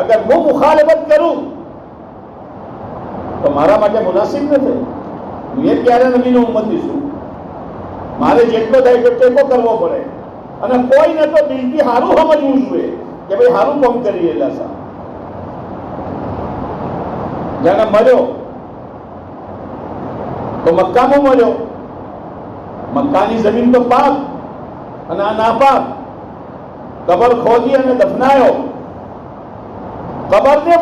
અગર હું મુખાલફત કરું તો મારા માટે મુનાસિબ નથી. હું એ પ્યારા નબીનો ઉમ્મતી છું, મારે જેટલો થાય એટલો ટેકો કરવો પડે. અને કોઈને તો દિલથી સારું સમજવું જોઈએ કે ભાઈ સારું કામ કરી રહેલા છે. જાણે મર્યો તો મક્કામાં મર્યો, મક્કાની જમીન તો પાક અને આ નાપાક. કબર ખોદી અને દફનાયો, કબર ને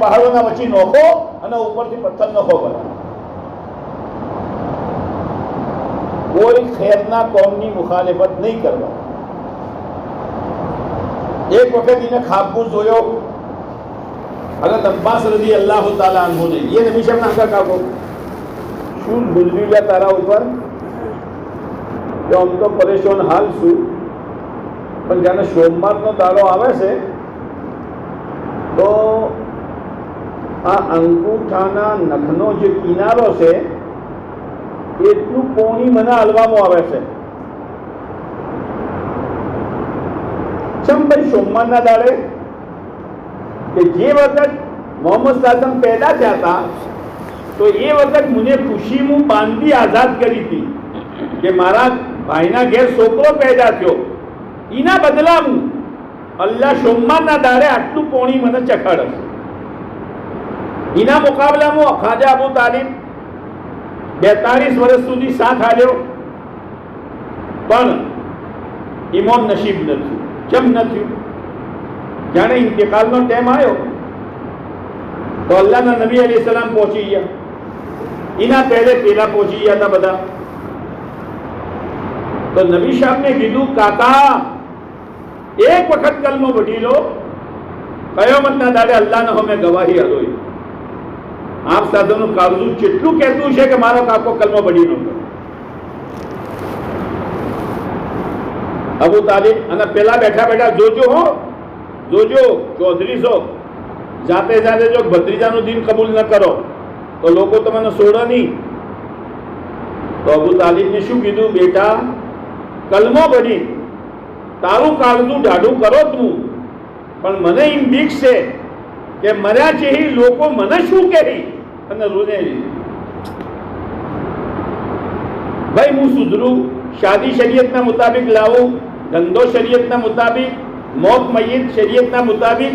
પહાડોના વચ્ચે નોખો અને ઉપરથી પથ્થર નખો બના. કોઈ ખેરના કોમની મુખાલિફત નહીં કરવા. એક વખત એને ખાબુ જોયો હઝરત અબ્બાસ રઝિયલ્લાહુ તાલા અન્હુને. એ નબી સાહેબના હકા કાકો શું ગુજરી તારા ઉપર કે આમ તો પરેશાન હાલ છું, પણ જાણે સોમવારનો દાડો આવે છે તો આ અંગૂઠાના નખનો જે કિનારો છે એટલું પોણી મને હલવામાં આવે છે. ચમ ભાઈ સોમવારના દાડે કે જે વખત મોહમ્મદ સાસમ પેદા થયા હતા તો એ વખત મને ખુશી હું બાંધી આઝાદ કરી હતી કે મારા ભાઈના ઘેર છોકરો પેદા થયો. એના બદલા હું અલ્લાહ સોમવારના દાડે આટલું પોણી મને ચખાડશે. એના મુકાબલામાં ખાજા અબુ તાલિબ 42 વર્ષ સુધી સાથ આલ્યો, પણ ઈમાન નસીબ નથી. કેમ નથી? જાણે ઇન્તિકાલનો ટાઈમ આવ્યો તો અલ્લાહના નબી અલૈહિ સલામ પહોંચી ગયા. એના પહેલે પેલા પહોંચી ગયા હતા બધા. તો નબી સાહેબને કીધું, કાકા એક વખત કલમો વઢી લો, કયામતના દાડે અલ્લાહને અમે ગવાહી આલોય. આપ સાધુનું કાળજું કેટલું કહેતું છે કે મારો કાકો કલમો વઢી નો કરે. અબુ તાલિબ અને પેલા બેઠા બેઠા જોજો ચૌધરી છો, જાતે જો ભત્રીજાનું દીન કબૂલ ન કરો તો લોકો તમને છોડે નહીં. તો અબુ તાલિબને શું કીધું, બેટા કલમો વઢી તારું કાળજું ઢાઢું કરો તું, પણ મને એમ બીક છે કે મર્યા છે લોકો મને શું કહે અને રૂને. ભાઈ હું સુધરું, શાદી શરીયતના મુતાબિક લાવું, ધંધો શરીયતના મુતાબિક, મોત મય્યત શરીયતના મુતાબિક,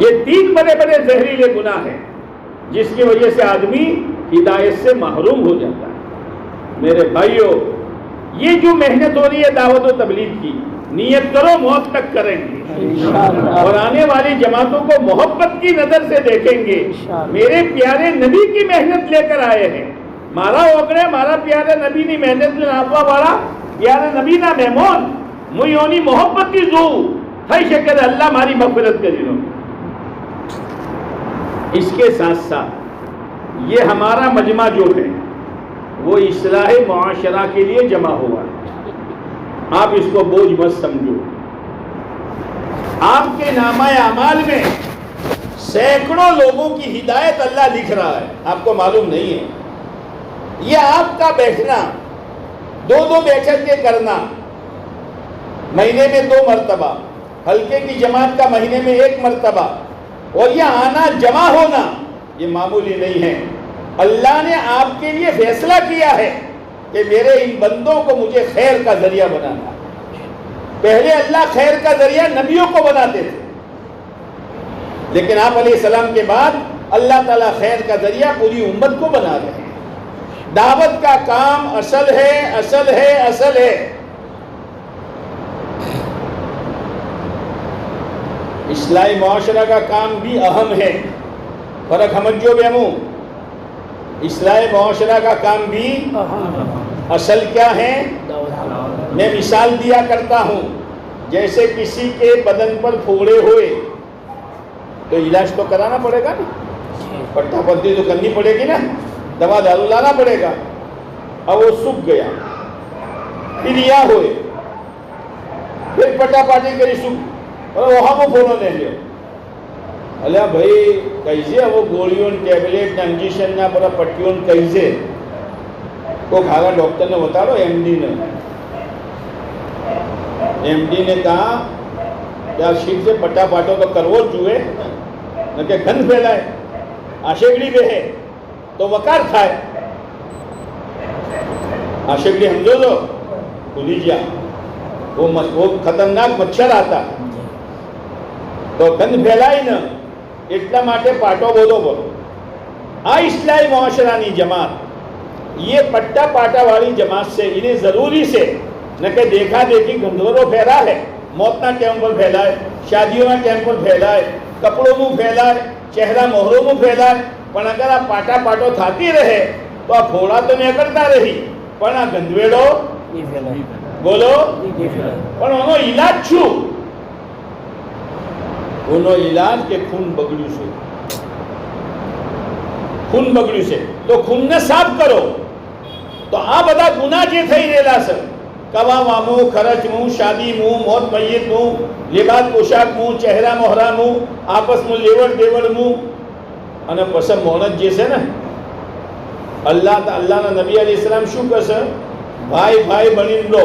یہ 3 بڑے بڑے زہریلے گناہ ہیں جس کی وجہ سے آدمی ہدایت سے محروم ہو جاتا ہے۔ میرے بھائیوں، یہ جو محنت ہو رہی ہے دعوت و تبلیغ کی، نیت کرو موت تک کریں گے اور آنے والی جماعتوں کو محبت کی نظر سے دیکھیں گے۔ میرے پیارے نبی کی محنت لے کر آئے ہیں، مارا اوگرے مارا پیارے نبی نے محنت لے ناپوا بارا پیارے نبی نا مہمون مویونی محبت کی زو ہے شکر اللہ ماری مغفرت کے دنوں۔ اس کے ساتھ ساتھ یہ ہمارا مجمع جو ہے وہ اصلاح معاشرہ کے لیے جمع ہوا ہے، آپ اس کو بوجھ مت سمجھو۔ آپ کے نامہ اعمال میں سینکڑوں لوگوں کی ہدایت اللہ لکھ رہا ہے، آپ کو معلوم نہیں ہے۔ یہ آپ کا بیٹھنا، 2 بیٹھک کے کرنا، مہینے میں 2 مرتبہ، ہلکے کی جماعت کا مہینے میں 1 مرتبہ، اور یہ آنا جمع ہونا یہ معمولی نہیں ہے۔ اللہ نے آپ کے لیے فیصلہ کیا ہے کہ میرے ان بندوں کو مجھے خیر کا ذریعہ بنانا۔ پہلے اللہ خیر کا ذریعہ نبیوں کو بناتے تھے، لیکن آپ علیہ السلام کے بعد اللہ تعالیٰ خیر کا ذریعہ پوری امت کو بنا رہے ہیں۔ دعوت کا کام اصل ہے، اصل ہے، اصل ہے۔ اصلاحی معاشرہ کا کام بھی اہم ہے، فرق ہمجو بیمو۔ اصلاحی معاشرہ کا کام بھی اصل کیا ہے؟ میں مثال دیا کرتا ہوں، جیسے کسی کے بدن پر پھوڑے ہوئے تو علاج تو کرانا پڑے گا نا، پٹا پٹی تو کرنی پڑے گی نا، دوا دارو لانا پڑے گا۔ اب وہ سوکھ گیا، پھر یا ہوئے، پھر پٹا پاٹی کری سوکھ، اور وہاں وہ پھوڑوں لے لیا۔ اللہ بھائی کیسے وہ گولیوں ٹیبلیٹ انجیکشن نہ پڑا پٹیوں کیسے کو کھاگا ڈاکٹر نے بتا رہو ایم ڈی نے کہا کیا شیٹ سے پٹا پاٹو تو کرو چوئے نہ کہ گند پھیلائے، آشیگڑی بے ہے تو وقار کھائے، آشیگڑی ہمجو دو کلیجیا وہ خطرناک مچھر آتا تو گند پھیلائی نا، اتنا ماٹے پاٹو بولو بولو۔ اصلاحی معاشرانی جماعت یہ پٹا پاٹا والی جماعت سے انہیں ضروری سے نہ کہ دیکھا دیکھی گندورو پھیلا ہے، موتنا ٹیم پر پھیلائے، شادیوں میں ٹیم پر پھیلائے، کپڑوں میں پھیلائے، چہرہ مہروں میں پھیلائے، پر اگر آپ پاٹا پاٹو تھاتی رہے تو آپ پھوڑا تو نہیں کرتا رہی، پر نہ گندویڑو بولو، پر انہوں علاج چھو، انہوں علاج کے خون بگڑی سے تو خون نے صاف کرو تو آپ ادا گناہ جی تھے ہی ریلا سر کوا وامو خرچ مو شادی مو موت میت مو لباس پوشاک مو چہرہ مہرہ مو آپس مو لیور دیور مو અને પછી મોહનત જે છે ને અલ્લાહના નબી અલી ઇસ્લામ શું કહે ભાઈ ભાઈ બની લો।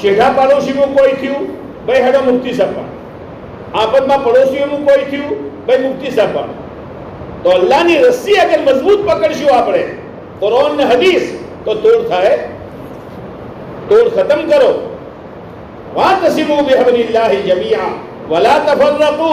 શેઠા પાડોશીનું કોઈ થયું, ભાઈ હેડો મુફ્તી સાહેબ। આપદમાં પડોશીઓનું કોઈ થયું, ભાઈ મુફ્તી સાહેબ। તો અલ્લાહની રસ્સી અગર મજબૂત પકડશું આપણે કુરાન ને હદીસ તો તોડ થાય, તોડ ખતમ કરો। વાતસિમુ બિહબ્લિલ્લાહિ જમીઆ વલા તફરકુ,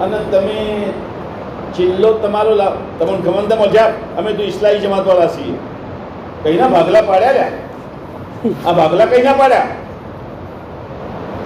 અને તમે ચિલ્લો તમારો તમને ખબર મજા અમે તો ઇસ્લાહી જમાત વાળા છીએ, કઈના ભાગલા પાડ્યા રે આ ભાગલા કઈના પાડ્યા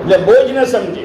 એટલે બોજ ન સમજે।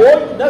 બોજ ન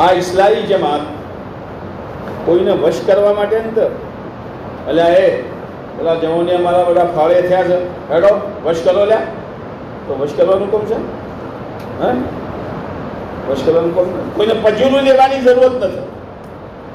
આ ઇસ્લાહી જમાત કોઈને વશ કરવા માટે ન તો અલ્યા એ પેલા જવાને અમારા બધા ફાળે થયા છે, હેડો વશ કરો લ્યા, તો વશ કરવાનું કોમ છે? હા, વશ કરવાનું કોમ નથી। કોઈને પજૂરું લેવાની જરૂરત નથી।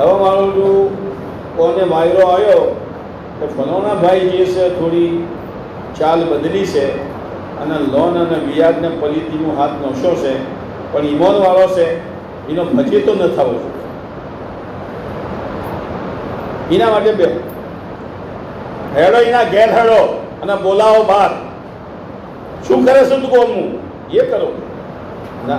હવે મારો જો કોને વાયરો આવ્યો તો ફલાણા ભાઈ જે છે થોડી ચાલ બદલી છે અને લોન અને વ્યાજને પલિતીનું હાથ નોશો છે, પણ ઈમાનવાળો છે, એનો ફજેતો ન થવો જોઈએ। એના માટે બે હેડો, એના ઘેર હેડો અને બોલાવો બહાર। શું કરે છે તું કોમનું? એ કરો ના।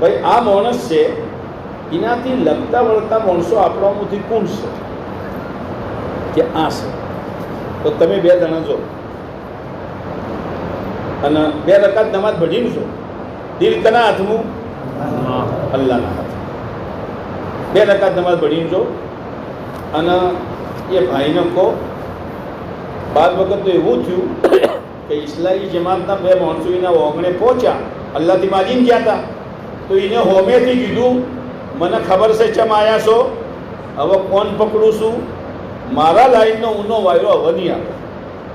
ભાઈ આ માણસ છે, એનાથી લગતા વળતા માણસો આપણામાંથી કોણ છે કે આ છે, તો તમે બે જણા છો અને બે રકાત નમાજ ભજીને છો। દિલ કના હાથનું? અલ્લાહના હાથ। બે રકાત નમાજ ભજીને છો અને એ ભાઈને કહો। બાદ વખત તો એવું થયું કે ઇસ્લાહી જમાતના બે માણસો એના ઓગણે પહોંચ્યા, અલ્લાહથી માગીને ગયા હતા, તો એને હોમેથી કીધું મને ખબર છે ચમ આયા છો, હવે કોણ પકડું છું, મારા લાઈનનો ઊનો વાયરો હવે નહીં આવે।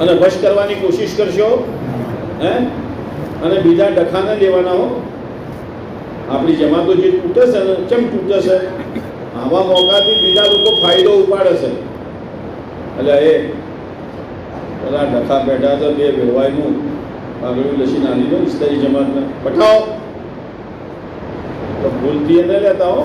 અને વશ કરવાની કોશિશ કરશો, અને બીજા ડખા ન લેવાના હો। આપણી જમાતો જે તૂટે છે ને, કેમ તૂટે છે? આવા મોકાથી બીજા લોકો ફાયદો ઉપાડે છે। એટલે એ પેલા ડખા બેઠા હતા બે વેવાયનું પાઘડી લસી નાની દો ઇસ્લામી જમાતને પઠાઓ તો ભૂલથી ન લેતા હો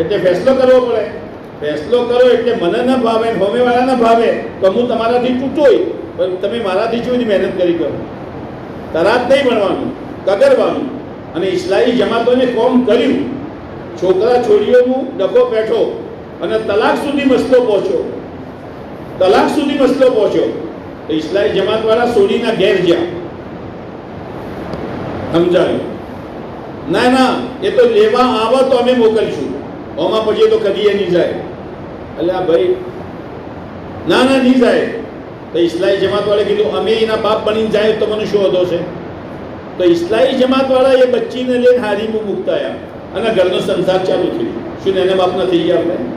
એટલે ફેસલો કરવો પડે ફેસલો કરો એટલે મને ન ભાવે હોમે વાળા ન ભાવે તો હું તમારાથી તૂટોય પણ તમે મારાથી કેવી મહેનત કરી કરો તરાદ નહીં બનવાનું કગરવાનું અને ઇસ્લામી જમાતોને કોમ કર્યું છોકરા છોડીઓનું ડખો બેઠો અને તલાક સુધી મસલો પહોંચ્યો તો ઇસ્લામી જમાતવાળા સોડીના ઘેર ગયા સમજાયું ના ના એ તો લેવા આવો તો અમે મોકલશું ઓમાં પછી તો કદી એ નહીં જાય એટલે આ ભાઈ ના ના નહીં જાય તો ઇસ્લામી જમાતવાળે કીધું અમે એના બાપ બનીને જાય તો મને શું હતો છે તો ઇસ્લામી જમાતવાળા એ બચ્ચીને લઈને હારીમાં મૂકતા આવ્યા અને ઘરનો સંસાર ચાલુ થયો શું એને બાપના થઈ ગયા આપણે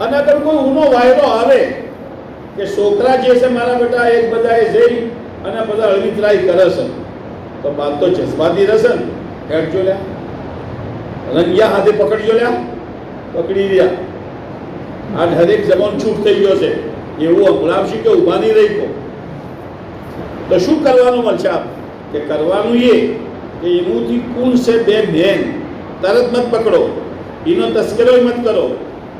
અને અગર કોઈ ઊનો વાયરો આવે કે છોકરા જે છે મારા બેટા એક બધાએ જઈ અને બધા અળવીતરાઈ કરે છે તો બાદ તો જજ્બાતી રહેશે ને હેડ જો લ્યા રંગિયા હાથે પકડજો લ્યા પકડી રહ્યા આ હરેક જબાન છૂટ થઈ ગયો છે એવું હમણાં કે ઊભા નહીં રહી ગયો તો શું કરવાનું મળશે આપ કે કરવાનું એ કે એનુંથી કુલ છે બે મેન તરત મત પકડો એનો તસ્કરો મત કરો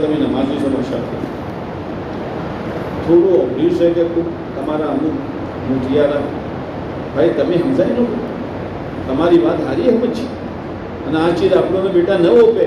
તમે નમાઝી છો માશાલ્લાહ થોડું અભ્યુસ છે કે તમારા અમુક મુઠિયારા ભાઈ તમે સમજાય લો તમારી વાત હારી સમજ છે અને આ ચીજ આપણને બેટા ન ઓપે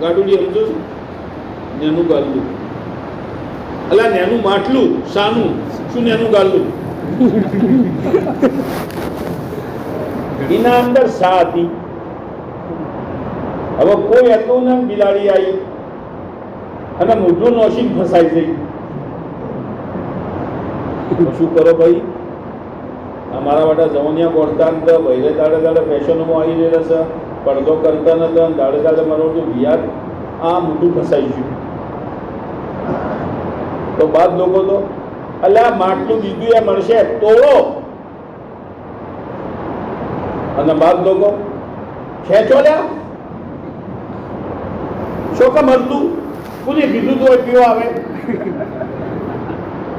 ગાડુડી સમજો છો નેનું ગાલું અલા નેનું માટલું સાનું શું નેનું ગાલું એના અંદર સા હતી હવે કોઈ હતું ને બિલાડી આવી અને મોઢું નોશીન ફસાઈ ગઈ શું કરો ભાઈ અમારા માટે જવનિયા ગોળતા હતા વહેલે દાડે દાડે ફેશનોમાં આવી રહેલા છે પડદો કરતા નતા દાડે દાડે મારું વ્યાજ આ મોઢું ફસાઈ ગયું તો બાદ લોકો તો અલ્યા માટલું બીજું એ મળશે તોડો અને બાદ લોકો ખેંચો લ્યા શું કામ હતું પૂરી કીધું તો પીવા આવે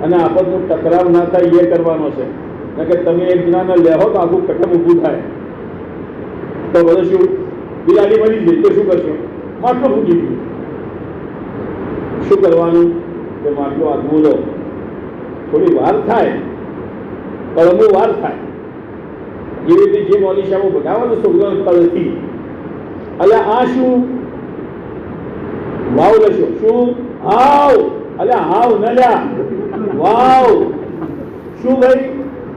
અને આપસનો ટકરાવ ના થાય એ કરવાનો છે કે તમે એક જણાને લેહો તો આખું કટમ ઊભું થાય, તો બધું શું બિલાડી મળી ગઈ તો શું કરશો? માટલું ફૂટી ગયું. શું કરવાનું? કે માટલું હાથવું લો, થોડી વાર થાય, કળમું વાર થાય. જેવી રીતે જે મોલી સાહેબો બનાવવાનું છોકરાઓ કળથી, અલ્યા આ શું વાવ લેશો? શું હાવ? અલ્યા હાવ ન લ્યા, વાવ. શું ભાઈ?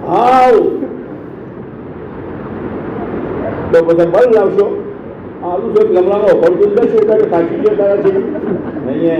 હાવ. તો બધા બળ લાવશો. આલું છો ગમલામાં પડતું જ શું કરે? સાચી જો તારા છે નહીં હે.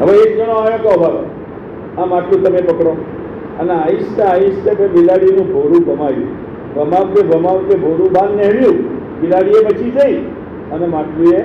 હવે એક જણો આવ્યો કહો ભાઈ આમ આટલું તમે પકડો, અને આહિસ્તા આહિસ્તા બિલાડીનું ભોરું ભમાવ્યું, ભમાવતે ભોરું બહાર નેહળ્યું, બિલાડીએ બચી ગઈ અને માટલું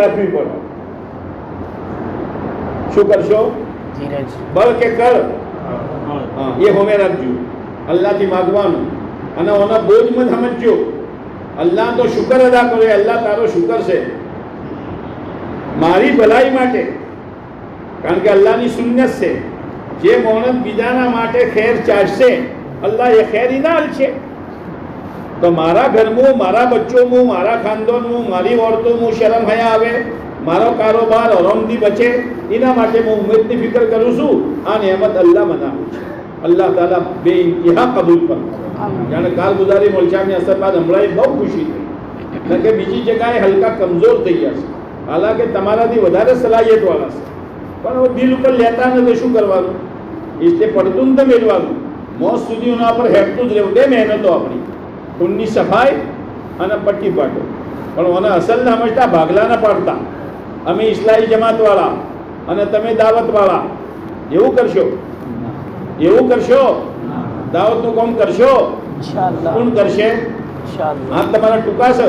રાખવી પડે. શું કરશો? ધીરજ. બળ કે કર? એ હોમે રાખજો. અલ્લાહથી માગવાનું અને ઓના બોજ મત સમજજો. અલ્લાહ તો શુકર અદા કરે, અલ્લાહ તારો શુકર છે મારી ભલાઈ માટે, કારણ કે અલ્લાહની સુન્નત છે. જે માણસ બીજાના માટે ખેર ચાહશે અલ્લાહ એ ખેર ઇનાલ છે. તો મારા ઘરનું, મારા બચ્ચોનું, મારા ખાનદાનનું, મારી ઓરતોનું શરમ હયા આવે, મારો કારોબાર હરામથી બચે, એના માટે હું ઉમ્મતની ફિકર કરું છું. આ નેમત અલ્લાહ મને આપે છે. અલ્લાહ તાલા બે ઇન્તિહા કબૂલ કરે. જાણે કારગુજારી મોલચાની અસર બાદ હમણાં બહુ ખુશી થઈ, કારણ કે બીજી જગ્યાએ હલકા કમજોર થઈ ગયા છે. હાલાકે તમારાથી વધારે સલાહિયતવાળા છે, પણ હવે દિલ ઉપર લેતા નથી. શું કરવાનું? એટલે પડતું ને તો મેળવાનું, મોત સુધી એના પર હેઠતું જ રહેવું. બે મહેનતો આપણી, ખૂનની સફાઈ અને પટ્ટી પાટો. પણ મને અસલ ના સમજતા, ભાગલા ના પાડતા. અમે ઇસ્લાહી જમાતવાળા અને તમે દાવતવાળા. એવું કરશો? એવું કરશો? દાવતનું કામ કરશો? કોણ કરશે? હા, તમારા ટૂંકા છે.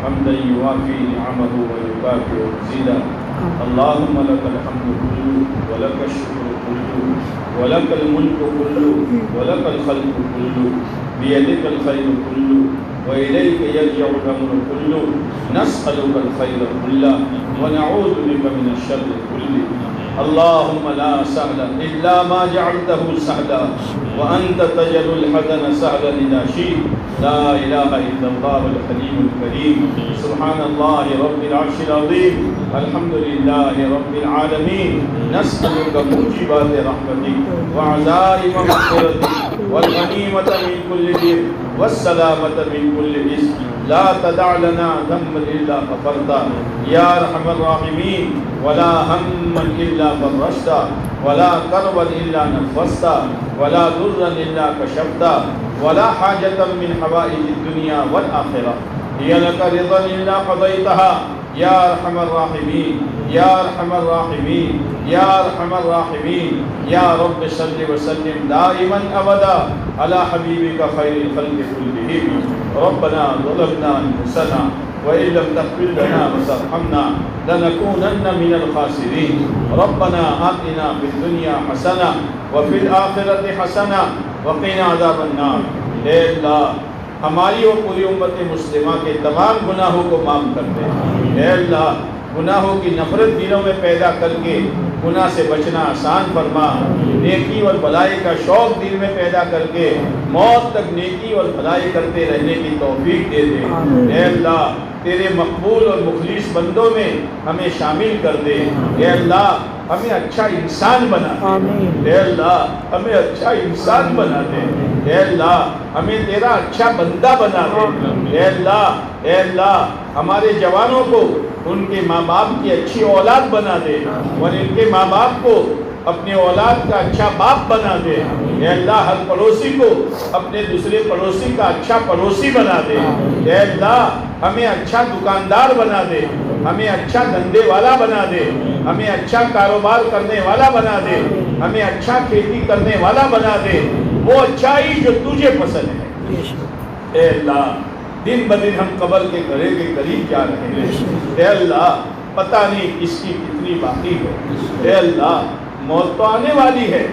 حمدا يوافي نعمه ويكافئ مزيدا. اللهم لك الحمد كله ولك الشكر كله ولك الملك كله ولك الخلق كله بيدك الخير كله وإليك يرجع الأمر كله. نسألك الخير كله ونعوذ بك من الشر كله. اللهم لا سهل إلا ما جعلته سهلا وأنت تجعل الحزن سهلا إذا شئت. لا إله إلا الله الحليم الكريم. سبحان الله رب العرش العظيم. الحمد لله رب العالمين. نسألك موجبات رحمتك وعزائم مغفرتك والغنيمة من كل بر والسلامة من كل إثم. لا تدع لنا ذنبا إلا غفرته يا أرحم الراحمين. ولا هما إلا فرجته ولا كربا إلا نفسته ولا ضرا إلا كشفته ولا حاجة من حوائج الدنيا والآخرة هي لك رضا إلا قضيتها يا أرحم الراحمين. يا أرحم الراحمين. يا أرحم الراحمين. يا رب صل وسلم دائما أبدا على حبيبك خير الخلق كلهم. ربنا ظلمنا أنفسنا وإن لم تغفر لنا وترحمنا لنكونن من الخاسرين. ربنا آتنا في الدنيا حسنة وفي الآخرة حسنة وقنا عذاب النار. اے اللہ ہماری اور پوری امت مسلمہ کے تمام گناہوں کو معاف کر دے. اے اللہ گناہوں کی نفرت دلوں میں پیدا کر کے گناہ سے بچنا آسان فرما، نیکی اور بھلائی کا شوق دل میں پیدا کر کے موت تک نیکی اور بھلائی کرتے رہنے کی توفیق دے دے۔ اے اللہ تیرے مقبول اور مخلص بندوں میں ہمیں شامل کر دے۔ اے اللہ ہمیں اچھا انسان بنا دے۔ اے اللہ ہمیں اچھا انسان بنا دے۔ اے اللہ ہمیں تیرا اچھا بندہ بنا دے۔ اے اللہ ہمارے جوانوں کو ان کے ماں باپ کی اچھی اولاد بنا دے اور ان کے ماں باپ کو اپنے اولاد کا اچھا باپ بنا دے۔ اے اللہ ہر پڑوسی کو اپنے دوسرے پڑوسی کا اچھا پڑوسی بنا دے۔ اے اللہ ہمیں اچھا دکاندار بنا دے، ہمیں اچھا دھندے والا بنا دے، ہمیں اچھا کاروبار کرنے والا بنا دے، ہمیں اچھا کھیتی کرنے والا بنا دے، وہ اچھائی جو تجھے پسند ہے۔ اے اللہ دن بدن ہم قبر کے گھڑے کے قریب جا رہے ہیں۔ اے اللہ پتہ نہیں کس کی کتنی باقی ہے۔ اے اللہ موت تو آنے والی ہے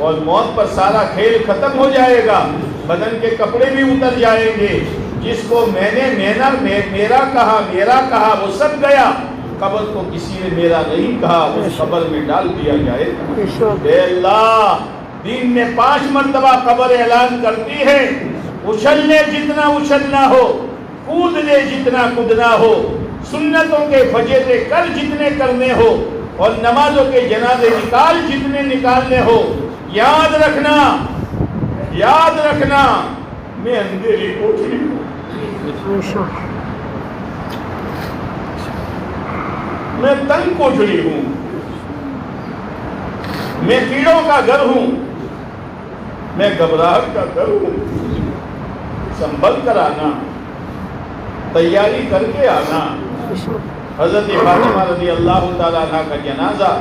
اور موت پر سارا کھیل ختم ہو جائے گا، بدن کے کپڑے بھی اتر جائیں گے۔ جس کو میں نے میرا کہا وہ سب گیا، قبر کو کسی نے میرا نہیں کہا اس قبر میں ڈال دیا جائے گا۔ اے اللہ دن میں 5 مرتبہ قبر اعلان کرتی ہے، اچھل لے جتنا اچھلنا ہو، کود لے جتنا کودنا ہو، سنتوں کے فجیتے کر جتنے کرنے ہو اور نمازوں کے جنازے نکال جتنے نکالنے ہو۔ یاد رکھنا میں اندھیری کوٹھی ہوں، میں تنگ کوٹھڑی ہوں، میں کیڑوں کا گھر ہوں، میں گھبراہٹ کا گھر ہوں۔ سنبھل کر آنا، تیاری کر کے آنا۔ حضرت فاطمہ رضی اللہ تعالیٰ عنہ کا جنازہ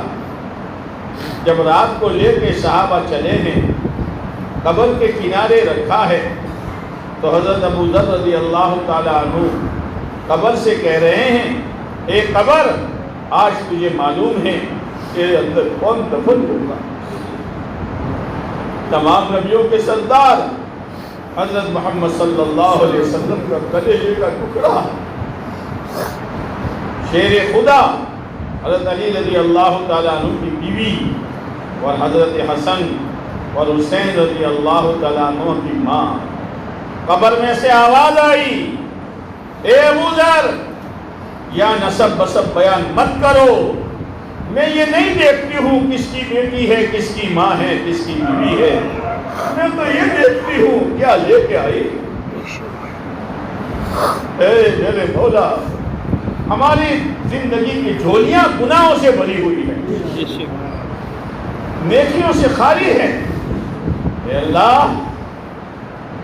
جب رات کو لے کے صحابہ چلے ہیں، قبر کے کنارے رکھا ہے، تو حضرت ابو ذر رضی اللہ تعالیٰ عنہ قبر سے کہہ رہے ہیں، اے قبر آج تجھے معلوم ہے تیرے اندر کون دفن ہوگا۔ تمام نبیوں کے سردار حضرت محمد صلی اللہ علیہ وسلم کا کلیجے کا ٹکڑا، شیر خدا حضرت علی رضی اللہ تعالیٰ عنہ کی بیوی اور حضرت حسن اور حسین رضی اللہ تعالیٰ عنہ کی ماں۔ قبر میں سے آواز آئی، اے ابو ذر یا نسب بسب بیان مت کرو، میں یہ نہیں دیکھتی ہوں کس کی بیٹی ہے، کس کی ماں ہے، کس کی بیوی ہے، میں تو یہ دیکھتی ہوں کیا لے کے آئی۔ اے میرے مولا ہماری زندگی کی جھولیاں گناہوں سے بھری ہوئی ہیں، نیکیوں سے خالی ہے۔ اے اللہ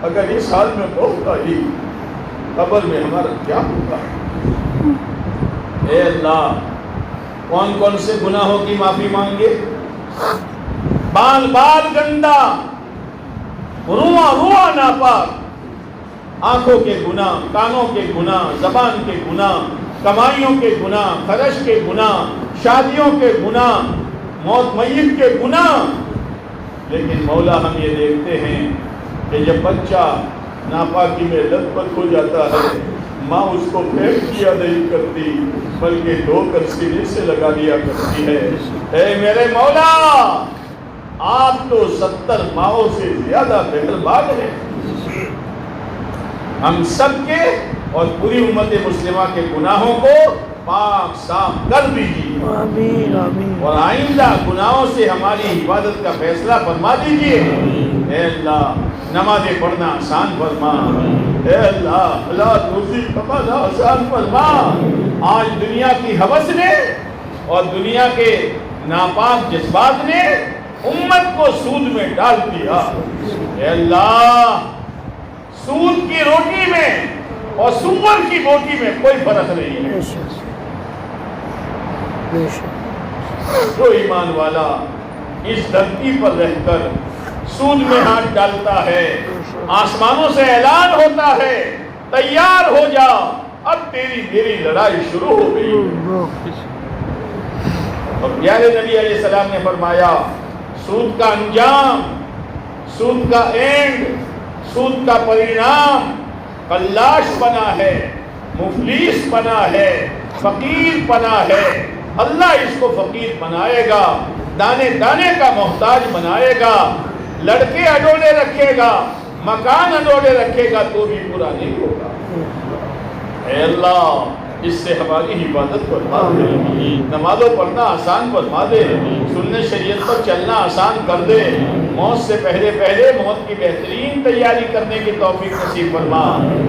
اگر اس حال میں پہنچا ہی قبر میں ہمارا کیا ہوگا۔ اے اللہ کون کون سے گناہوں کی معافی مانگے؟ بال گندا، رواں ناپاک، آنکھوں کے گناہ، کانوں کے گناہ، زبان کے گناہ، کمائیوں کے گناہ، خرچ کے گناہ، شادیوں کے گناہ، موت میت کے گناہ۔ لیکن مولا ہم یہ دیکھتے ہیں کہ جب بچہ ناپاکی میں لت پت ہو جاتا ہے، ماں اس کو پھینک دیا نہیں کرتی بلکہ دھو کر سینے سے لگا دیا کرتی ہے۔ اے میرے مولا آپ تو 70 ماؤں سے زیادہ مہربان ہیں، ہم سب کے اور پوری امت مسلمہ کے گناہوں کو پاک صاف کر دیجیے، آمین آمین، اور آئندہ گناہوں سے ہماری حفاظت کا فیصلہ فرما دیجیے۔ اے اللہ نمازیں پڑھنا آسان فرما، اے اللہ حلال روزی کمانا آسان فرما۔ آج دنیا کی ہوس نے اور دنیا کے ناپاک جذبات نے امت کو سود میں ڈال دیا۔ اے اللہ سود کی روٹی میں اور سور کی بوٹی میں کوئی فرق نہیں ہے۔ جو ایمان والا اس دھرتی پر رہ کر سود میں ہاتھ ڈالتا ہے، آسمانوں سے اعلان ہوتا ہے تیار ہو جا، اب تیری میری لڑائی شروع ہو گئی۔ اور پیارے نبی علیہ السلام نے فرمایا سود کا انجام، سود کا اینڈ، سود کا پرینام کلاش بنا ہے، مفلس بنا ہے، فقیر پناہ ہے، اللہ اس کو فقیر بنائے گا، دانے دانے کا محتاج بنائے گا، لڑکے اڈوڑے رکھے گا، مکان اڈوڑے رکھے گا تو بھی پورا نہیں ہوگا۔ اے اللہ اس سے ہماری حفاظت فرما دے، نمازوں پڑھنا آسان فرما دے، سنت شریعت پر چلنا آسان کر دے، موت سے پہلے پہلے موت کی بہترین تیاری کرنے کی توفیق نصیب فرما۔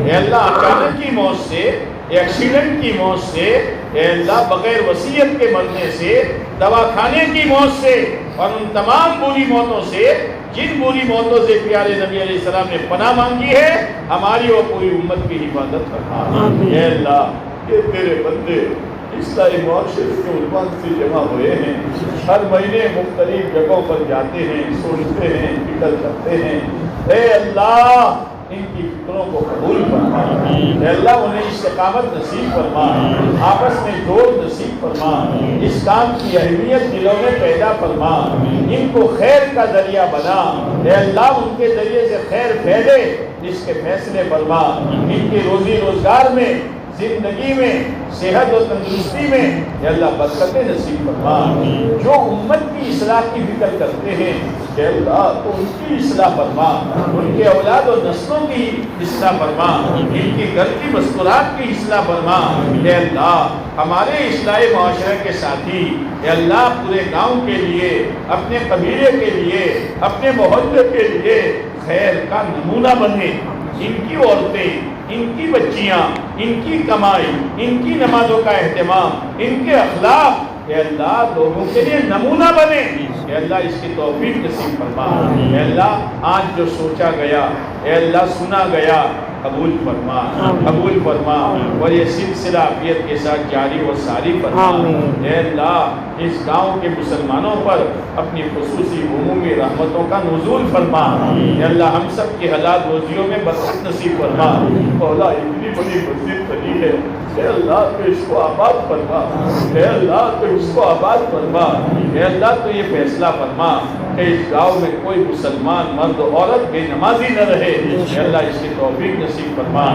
اے اللہ اچانک کی موت سے، ایکسیڈنٹ کی موت سے، اے اللہ بغیر وصیت کے مرنے سے، دواخانے کی موت سے اور ان تمام بری موتوں سے جن بری موتوں سے پیارے نبی علیہ السلام نے پناہ مانگی ہے، ہماری اور پوری امت کی حفاظت فرما۔ اے اللہ یہ تیرے بندے اصلاح معاشرے کے عنوان سے جمع ہوئے ہیں، ہر مہینے مختلف جگہوں پر جاتے ہیں، سوچتے ہیں، فکر کرتے ہیں۔ اے اللہ ان کی فکروں کو قبول فرما، اے اللہ انہیں استقامت نصیب فرما، آپس میں جوڑ نصیب فرما، اس کام کی اہمیت دلوں میں پیدا فرما، ان کو خیر کا ذریعہ بنا، اے اللہ ان کے ذریعے سے خیر پھیلے اس کے فیصلے فرما، ان کے روزی روزگار میں، زندگی میں، صحت و تندرستی میں اے اللہ برکتیں نصیب فرما۔ جو امت کی اصلاح کی فکر کرتے ہیں اے اللہ تو ان کی اصلاح فرما، ان کے اولاد و نسلوں کی اصلاح فرما، ان کی گھر کی مستورات کی اصلاح فرما۔ اے اللہ ہمارے اصلاح معاشرے کے ساتھی اے اللہ پورے گاؤں کے لیے، اپنے قبیلے کے لیے، اپنے محلے کے لیے خیر کا نمونہ بنے۔ ان کی عورتیں، ان کی بچیاں، ان کی کمائی، ان کی نمازوں کا اہتمام، ان کے اخلاق اے اللہ لوگوں کے لیے نمونہ بنے۔ اے اللہ اس کی توفیق نصیب فرما۔ اے اللہ آج جو سوچا گیا اے اللہ سنا گیا قبول فرما، قبول فرما اور یہ سلسلہ عافیت کے ساتھ جاری و ساری فرما۔ اے اللہ اس گاؤں کے مسلمانوں پر اپنی خصوصی عمومی رحمتوں کا نزول فرما۔ اے اللہ ہم سب کی حلال روزیوں میں برکت نصیب فرما۔ مولا اتنی بڑی مسجد بنی ہے اے اللہ تو اس کو آباد فرما، اے اللہ تو اس کو آباد فرما۔ اے اللہ تو یہ فیصلہ فرما کہ اس گاؤں میں کوئی مسلمان مرد و عورت بے نمازی نہ رہے۔ اے اللہ اس کی توفیق نصیب فرما۔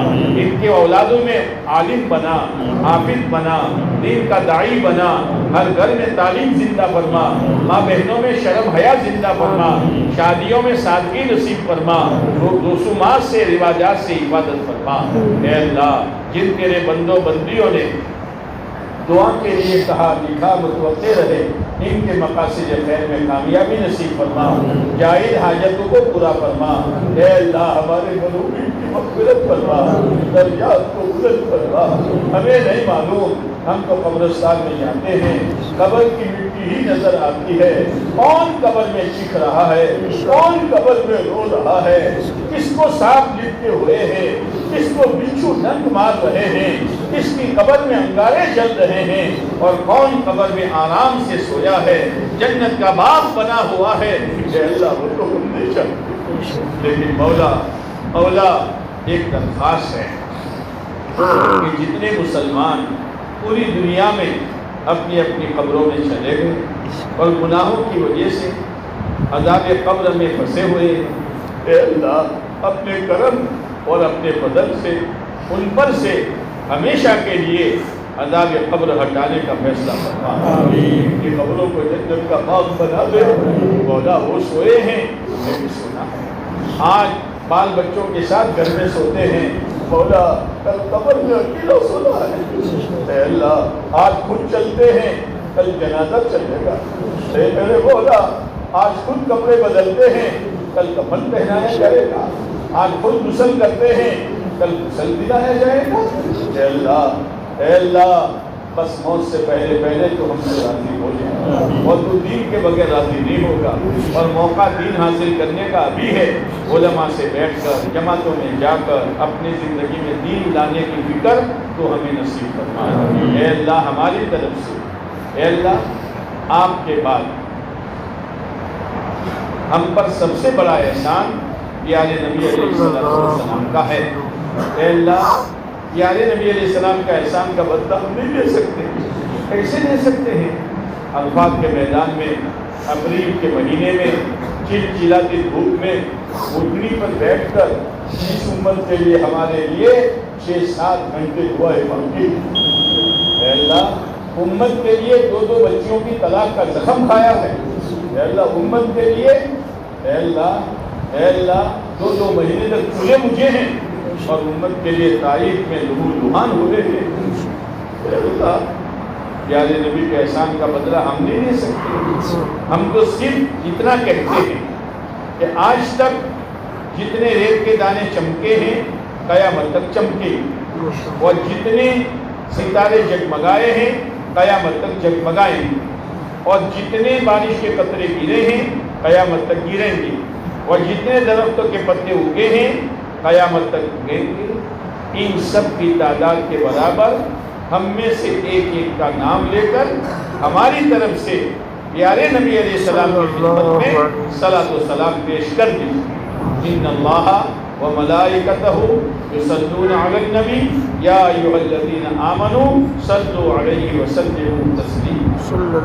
ان کے اولادوں میں عالم بنا، حافظ بنا، دین کا داعی بنا، ہر گھر میں تعلیم زندہ فرما، ماں بہنوں میں شرم حیا زندہ فرما، شادیوں میں سادگی نصیب فرما، رسومات سے رواجات سے حفاظت فرما۔ اے اللہ جن تیرے بندوں بندیوں نے دعا کے لیے کہا لکھا متوقع رہے، ان کے مقاصد خیر میں کامیابی نصیب فرما، جائز حاجتوں کو پورا فرما۔ اے اللہ ہمارے مظلومین کی مغفرت فرما، درجات کو بلند فرما۔ ہمیں نہیں معلوم، ہم تو قبرستان میں جاتے ہیں، قبر کی مٹی ہی نظر آتی ہے، کون قبر میں چیخ رہا ہے، کون قبر میں رو رہا ہے، کس کو سانپ لپٹے ہوئے ہیں، کس کو بچھو ڈنک مار رہے ہیں، کس کی قبر میں انگارے جل رہے ہیں، اور کون قبر میں آرام سے سویا ہے، جنت کا باغ بنا ہوا ہے۔ اے اللہ وہ تو ہم نہیں چاہتے، لیکن مولا ایک درخواست ہے کہ جتنے مسلمان پوری دنیا میں اپنی اپنی قبروں میں چلے گئے اور گناہوں کی وجہ سے عذاب قبر میں پھنسے ہوئے، اے اللہ اپنے کرم اور اپنے فضل سے ان پر سے ہمیشہ کے لیے عذاب قبر ہٹانے کا فیصلہ فرما۔ ان کی قبروں کو جنت کا باغ بنا دے۔ مولا وہ سوئے ہیں ہمیں بھی سونا ہے، آج بال بچوں کے ساتھ گھر میں سوتے ہیں، مولا کل قبر میں اکیلا سونا ہے۔ اے اللہ آج خود چلتے ہیں، کل جنازہ چلے گا۔ اے میرے مولا آج خود کپڑے بدلتے ہیں، کل کفن پہنایا جائے گا۔ آج خود غسل کرتے ہیں، کل غسل دلایا جائے گا۔ اے اللہ، اے اللہ بس موت سے پہلے پہلے تو ہم سے راضی ہو جائے، اور تو دین کے بغیر راضی نہیں ہوگا۔ اور موقع دین حاصل کرنے کا ابھی ہے، علماء سے بیٹھ کر جماعتوں میں جا کر اپنی زندگی میں دین لانے کی فکر تو ہمیں نصیب فرما۔ اے اللہ ہماری طرف سے اے اللہ آپ کے بعد ہم پر سب سے بڑا احسان پیارے نبی علیہ السلام کا ہے۔ اے اللہ پیارے نبی علیہ السلام کا احسان کا بدلہ ہم نہیں لے سکتے، کیسے لے سکتے ہیں؟ عرفات کے میدان میں اپریل کے مہینے میں چلچلاتی دھوپ میں اونٹنی پر بیٹھ کر اس امت کے لیے ہمارے لیے 6-7 گھنٹے دعائیں مانگی۔ اے اللہ امت کے لیے 2 بچیوں کی طلاق کا زخم کھایا ہے، اے اللہ امت کے لیے، اے اللہ 2 مہینے تک چولہے مجھے ہیں اور امت کے لیے تاریخ میں لہو لہان ہو رہے ہیں، اے اللہ پیارے نبی کے احسان کا بدلہ ہم نہیں لے سکتے۔ ہم تو صرف اتنا کہتے ہیں کہ آج تک جتنے ریت کے دانے چمکے ہیں قیامت تک چمکے، اور جتنے ستارے جگمگائے ہیں قیامت تک جگمگائیں گے، اور جتنے بارش کے قطرے گرے ہیں قیامت تک گریں گے، اور جتنے درختوں کے پتے اگے ہیں قیامت تک اگیں گے۔ ان سب کی تعداد کے برابر ہم میں سے ایک کا نام لے کر ہماری طرف سے پیارے نبی علیہ السلام کی خدمت میں صلاۃ و سلام پیش کر دیجیے۔ ان اللہ وملائکتہ یصلون علی النبی یا ایھا الذین آمنوا صلوا علیہ وسلموا تسلیما۔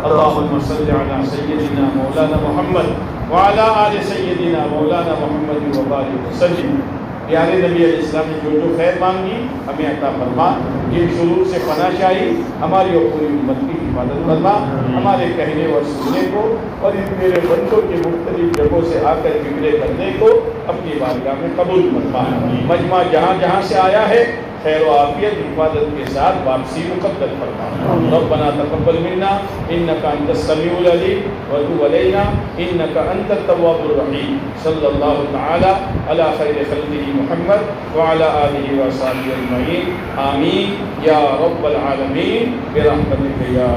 اللهم صل علی سیدنا مولانا محمد وعلی آل سیدنا مولانا محمد وبارک وسلم۔ پیارے نبی علیہ السلام نے جو خیر مانگی ہمیں عطا فرما، جن شرور سے پناہ چاہی ہماری اور پوری امت کی حفاظت فرما، ہمارے کہنے اور سننے کو اور ان میرے بندوں کے مختلف جگہوں سے آ کر بگڑے کرنے کو اپنی بارگاہ میں قبول فرما۔ مجمع جہاں جہاں سے آیا ہے خیر و عافیت حفاظت کے ساتھ واپسی مقدر فرما۔ ربنا تقبل منا انک انت السمیع العلیم وتب علینا انک انت التواب الرحیم۔ صلی اللہ تعالی علی خیر خلقہ محمد وعلی آلہ وصحبہ اجمعین، آمین یا رب العالمین برحمتک یا